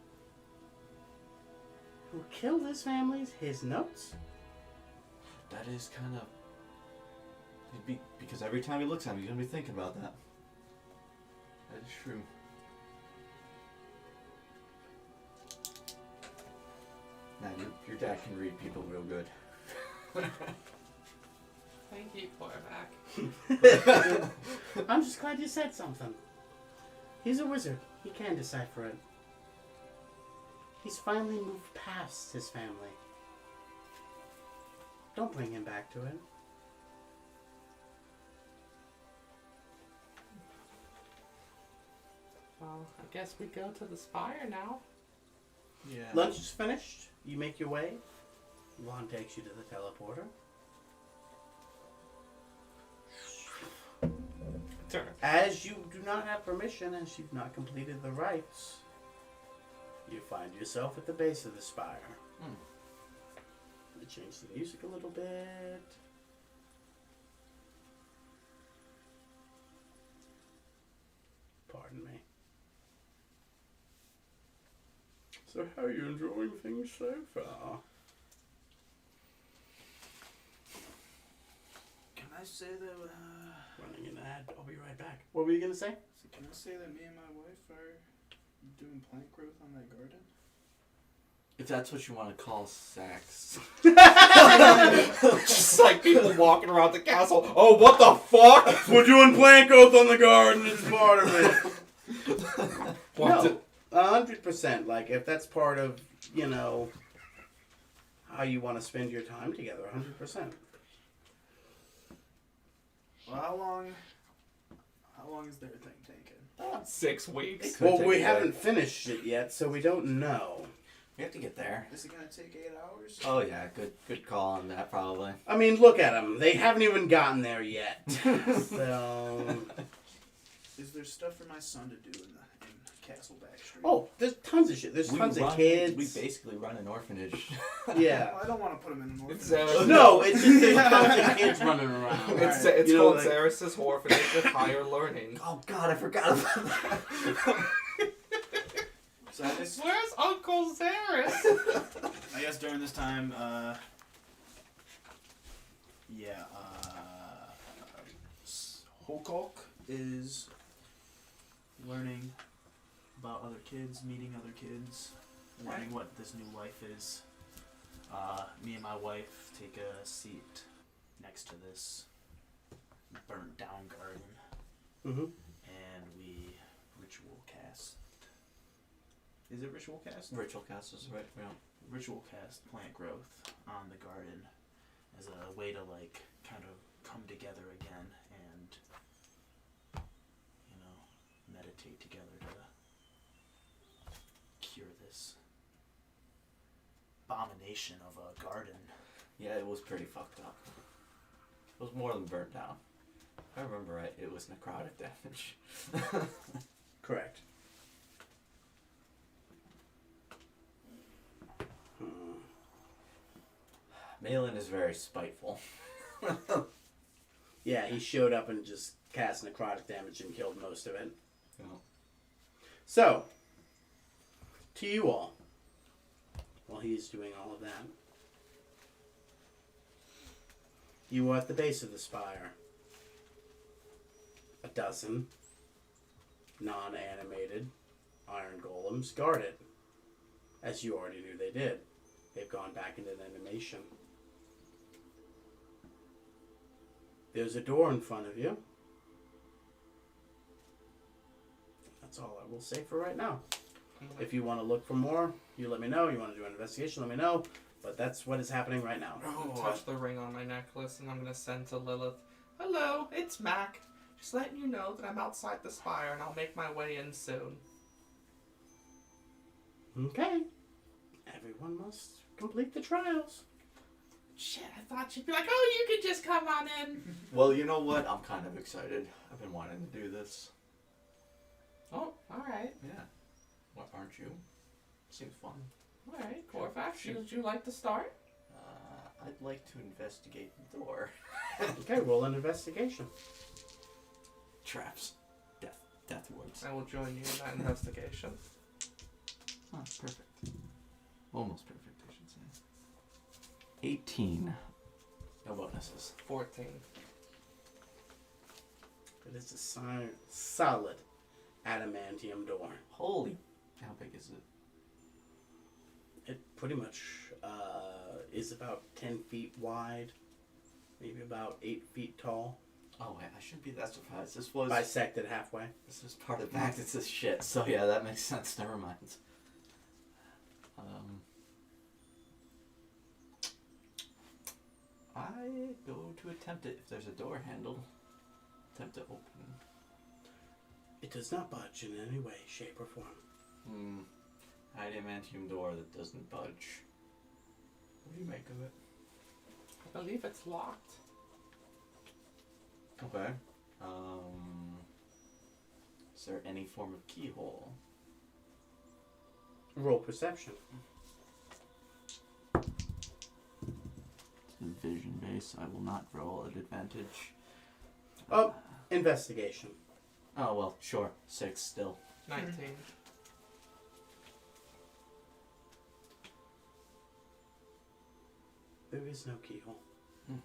who killed his family his notes? That is kind of... Because every time he looks at me, he's going to be thinking about that. That is true. Man, your dad can read people real good. Thank you, Korvac. I'm just glad you said something. He's a wizard. He can decipher it. He's finally moved past his family. Don't bring him back to it. Well, I guess we go to the spire now. Yeah. Lunch is finished. You make your way. Lon takes you to the teleporter. Turn. As you do not have permission, as you've not completed the rites, you find yourself at the base of the spire. Let me change the music a little bit. Pardon me. So how are you enjoying things so far? Can I say that? Running an ad. I'll be right back. What were you going to say? So can I say that me and my wife are doing plant growth on that garden? If that's what you want to call sex. Just like people walking around the castle. Oh, what the fuck? We're doing plant growth on the garden. It's part of it. What's No, it? 100%. Like, if that's part of, how you want to spend your time together, 100%. Well, how long is their thing taking? 6 weeks. It could Well, take we a day. haven't finished it yet, so we don't know. We have to get there. Is it gonna take 8 hours? Oh yeah, good call on that probably. I mean, look at them. They haven't even gotten there yet. So... Is there stuff for my son to do in Castle Backstreet? Oh, there's tons of shit. There's tons of kids. We basically run an orphanage. Yeah. Well, I don't want to put him in an It's, orphanage. No, it's just there's tons of kids running around. It's You know, called like- Xeris' Orphanage of Higher Learning. Oh god, I forgot about that. So I guess, Where's Uncle Xeris? I guess during this time, Hokalk is learning about other kids, meeting other kids, learning what this new life is. Me and my wife take a seat next to this burnt down garden, Mm-hmm. and we ritual cast. Is it ritual cast? Ritual cast is right. Yeah. Ritual cast plant growth on the garden as a way to like kind of come together again and meditate together to cure this abomination of a garden. Yeah, it was pretty fucked up. It was more than burnt down. If I remember right, it was necrotic damage. Correct. Malin is very spiteful. Yeah, he showed up and just cast necrotic damage and killed most of it. You know. So, to you all, while he's doing all of that, you are at the base of the spire. A dozen non-animated iron golems guard it, as you already knew they did. They've gone back into animation. There's a door in front of you. That's all I will say for right now. If you want to look for more, you let me know. You want to do an investigation, let me know. But that's what is happening right now. I'm gonna touch the ring on my necklace and I'm gonna send to Lilith. Hello, it's Mac. Just letting you know that I'm outside the spire and I'll make my way in soon. Okay. Everyone must complete the trials. Shit, I thought you'd be like, oh, you could just come on in. Well, you know what? I'm kind of excited. I've been wanting to do this. Oh, alright. Yeah. What, aren't you? Seems fun. Alright, Corvax, would you like to start? I'd like to investigate the door. Okay, roll an investigation. Traps. Death wards. I will join you in that investigation. Oh, perfect. Almost perfect, I should say. 18. No bonuses. 14. It is a solid adamantium door. Holy. How big is it? It pretty much is about 10 feet wide, maybe about 8 feet tall, Oh, wait, I shouldn't be that surprised. This was bisected halfway. This was part of Bactus's shit, so yeah, that makes sense. Never mind. I go to attempt it if there's a door handle. Attempt to open. It does not budge in any way, shape, or form. Adamantium door that doesn't budge. What do you make of it? I believe it's locked. Okay. Is there any form of keyhole? Roll perception. Vision base. I will not roll at advantage. Oh, investigation. Oh, well, sure. 6 still. 19. There is no keyhole. Okay.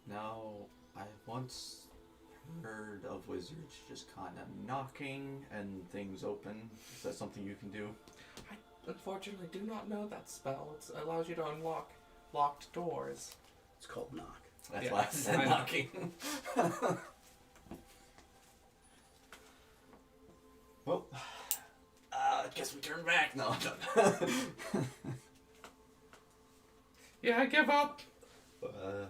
Now, I once heard of wizards just kind of knocking and things open. Is that something you can do? I unfortunately do not know that spell. It allows you to unlock locked doors. It's called knock. That's Yeah, why I said I know. knocking. Well, I guess we turn back. No, I'm done. Yeah, I give up. Uh,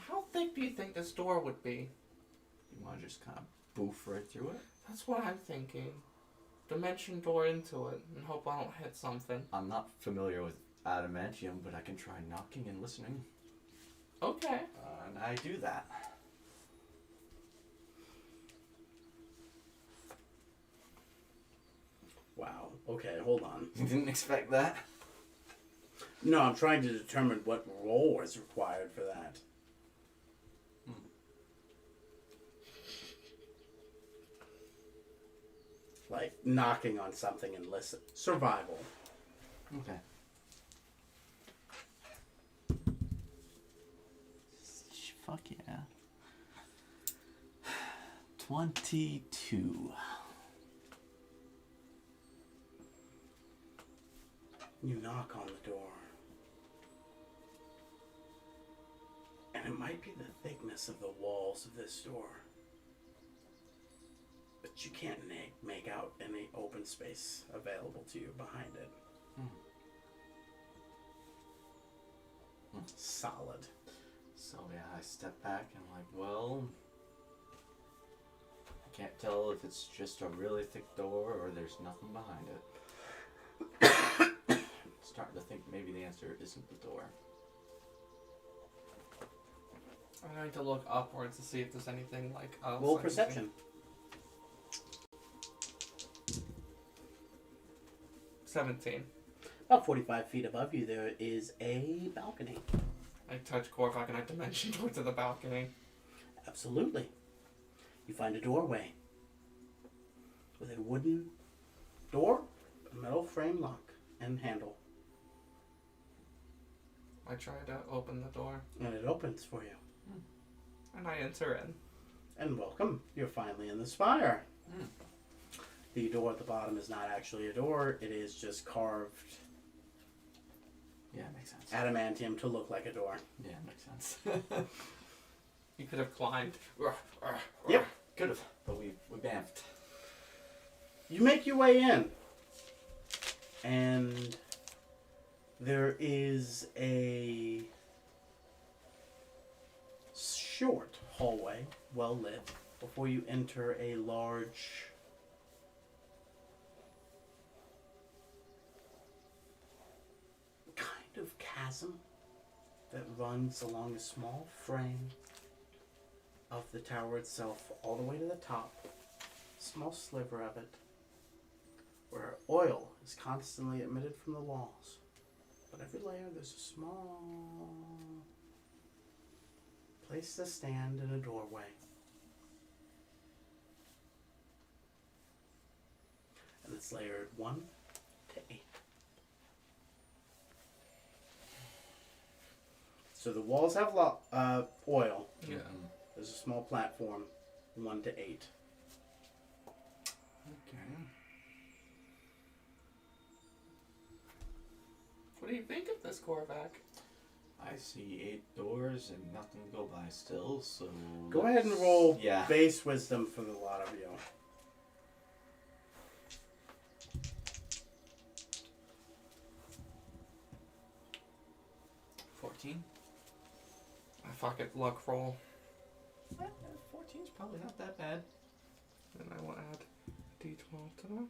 How thick do you think this door would be? you want to just kind of boof right through it? That's what I'm thinking. Dimension door into it and hope I don't hit something. I'm not familiar with adamantium, but I can try knocking and listening. Okay. And I do that. Wow. Okay, hold on. You didn't expect that? No, I'm trying to determine what roll is required for that. Like knocking on something and listen. Survival. Okay. Fuck yeah. 22. You knock on the door. And it might be the thickness of the walls of this door. But you can't make out any open space available to you behind it. Solid. So yeah, I step back and I'm like, well, I can't tell if it's just a really thick door or there's nothing behind it. Starting to think maybe the answer isn't the door. I'm going to look upwards to see if there's anything like else. Roll I can see. perception. 17. About 45 feet above you, there is a balcony. I touch Korvac and I dimension door to the balcony. Absolutely. You find a doorway with a wooden door, a metal frame lock, and handle. I try to open the door And it opens for you. and I enter in. And welcome. You're finally in the spire. Mm. The door at the bottom is not actually a door. It is just carved Yeah, makes sense. adamantium to look like a door. Yeah, makes sense. You could have climbed. Yep. Could have, but we bamfed. You make your way in. And there is a short hallway, well lit, before you enter a large kind of chasm that runs along a small frame of the tower itself all the way to the top. Small sliver of it where oil is constantly emitted from the walls. But every layer there's a small place to stand in a doorway. And it's layered 1 to 8. So the walls have oil. Yeah. There's a small platform, 1 to 8. Okay. What do you think of this, Korvac? I see 8 doors and nothing to go by still, so... Go ahead and roll Yeah. base wisdom for the lot of you. 14? I fuck it, luck roll. 14 14's probably not that bad. And I will add D12 to that.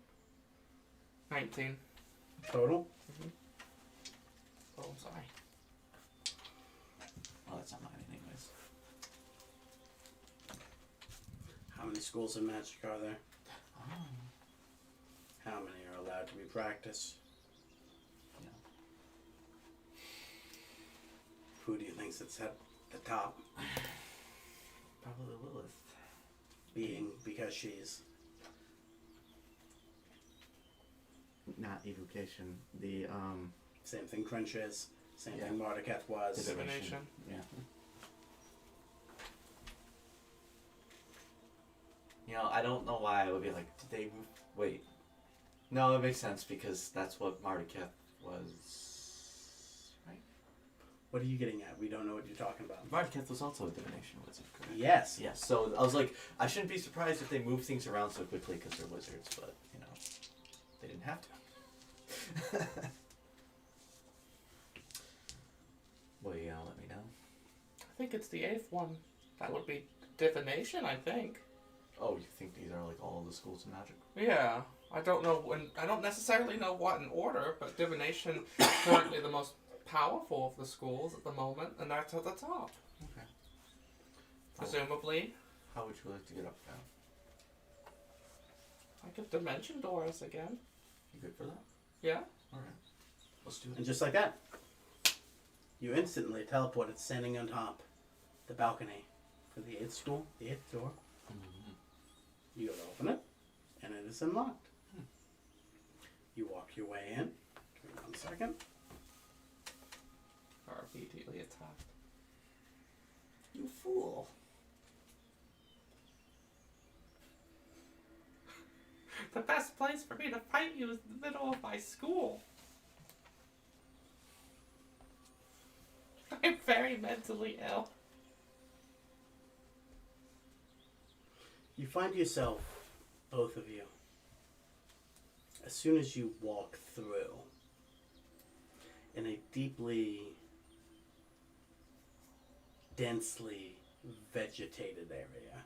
19. Total? Oh, I'm sorry. Oh, that's not mine anyways. How many schools of magic are there? Oh. How many are allowed to be practiced? Yeah. Who do you think sits at the top? Probably Lilith. Being because she's... Not evocation. The, Same thing Crunch is. Same Yeah. thing Mordeketh was. Divination. Yeah. You know, I don't know why I would be like, did they move? Wait. No, it makes sense because that's what Marduketh was, right? What are you getting at? We don't know what you're talking about. Marduketh was also a divination wizard, correct? Yes. Yes, so I was like, I shouldn't be surprised if they move things around so quickly because they're wizards, but, you know, they didn't have to. Well, yeah, let me know. I think it's the 8th one. That would be divination, I think. Oh, you think these are like all the schools of magic? Yeah. I don't know I don't necessarily know what in order, but divination is currently the most powerful of the schools at the moment, and that's at the top. Okay. Presumably. How would you like to get up now? I could dimension doors again. You good for that? Yeah? Alright. Let's do And it. just like that, you instantly teleported standing on top the balcony for the 8th school, the 8th door. Mm-hmm. You go to open it, and it is unlocked. You walk your way in. Give me 1 second. Or immediately attacked. You fool. The best place for me to fight you is the middle of my school. I'm very mentally ill. You find yourself, both of you, as soon as you walk through, in a deeply, densely vegetated area.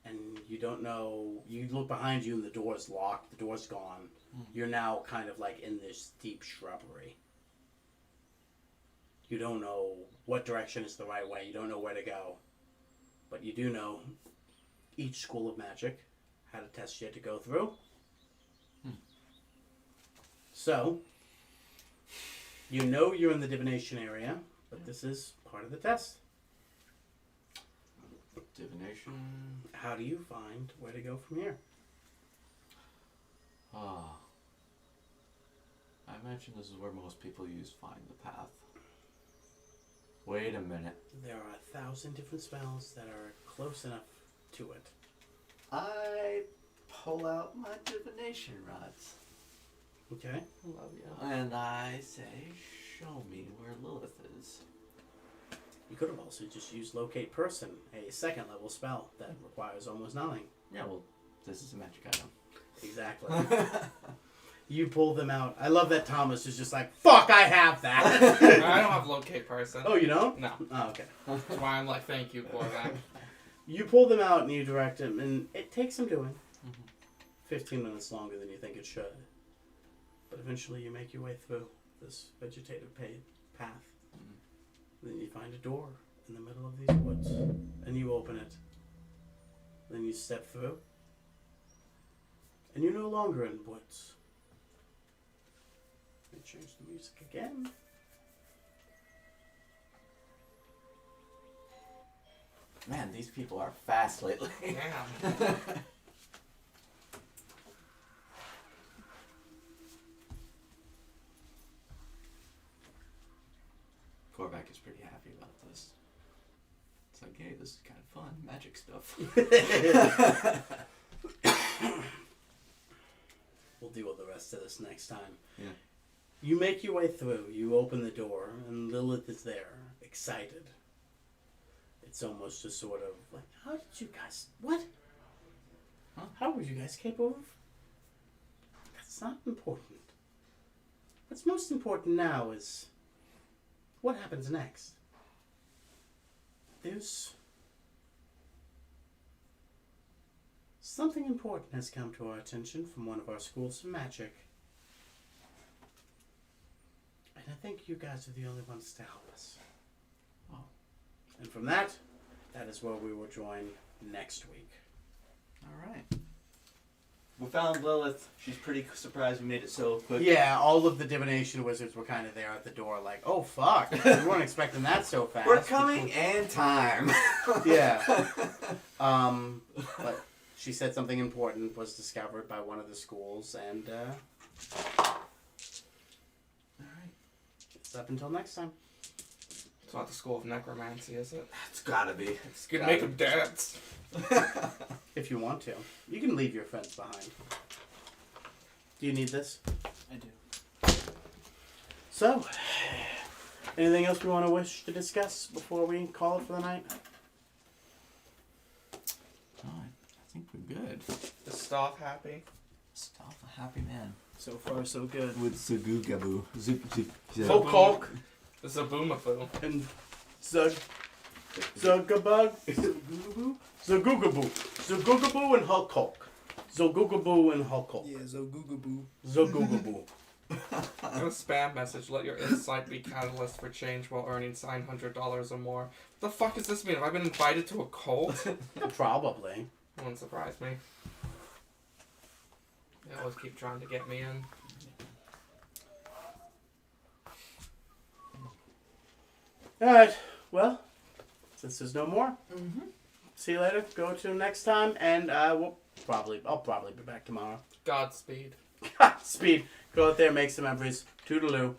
And you don't know, you look behind you and the door's locked, the door's gone. You're now kind of like in this deep shrubbery. You don't know what direction is the right way, you don't know where to go. But you do know each school of magic had a test you had to go through. So, you know you're in the divination area, but this is part of the test. Divination. How do you find where to go from here? Ah. I imagine this is where most people use find the path. Wait a minute. There are 1,000 different spells that are close enough to it. I pull out my divination rods. Okay? I love you. And I say, show me where Lilith is. You could have also just used Locate Person, a 2nd level spell that requires almost nothing. Yeah, well, this is a magic item. Exactly. You pull them out. I love that Thomas is just like, fuck, I have that. I don't have locate person. Oh, you don't? No. Oh, okay. That's why I'm like, thank you for that. You pull them out and you direct them, and it takes some doing. 15 minutes longer than you think it should. But eventually you make your way through this vegetative path. Then you find a door in the middle of these woods, and you open it. Then you step through, and you're no longer in woods. I change the music again. Man, these people are fast lately. Yeah. Korvac is pretty happy about this. It's like, hey, this is kind of fun. Magic stuff. We'll deal with the rest of this next time. Yeah. You make your way through, you open the door, and Lilith is there, excited. It's almost just sort of like, how did you guys, what? Huh? How were you guys capable of? That's not important. What's most important now is what happens next. There's Something important has come to our attention from one of our schools of magic. And I think you guys are the only ones to help us. Oh. And from that is where we will join next week. All right. We found Lilith. She's pretty surprised we made it so quick. Yeah, all of the divination wizards were kind of there at the door like, oh, fuck. We weren't expecting that so fast. We're coming and time. Yeah. But she said something important was discovered by one of the schools, and All right. it's up until next time. It's not the school of necromancy, is it? It's gotta be. It's gonna make them dance. If you want to. You can leave your friends behind. Do you need this? I do. So, anything else we want to wish to discuss before we call it for the night? Oh, I think we're good. Is Staff happy? Stop a happy man. So far, so good. With Zugugaboo. Hulk The Zaboomafoo. and Zugabug. Zugugaboo. Zugugaboo and Hulk. Zugugaboo and Hulk. Yeah, Zogugaboo. Zugugaboo. In a spam message, let your insight be catalyst for change while earning $900 or more. What the fuck does this mean? Have I been invited to a cult? Probably. Wouldn't surprise me. They always keep trying to get me in. Alright, well, since there's no more, see you later. Go to next time, and I'll probably be back tomorrow. Godspeed. Speed. Go out there, make some memories. Toodaloo.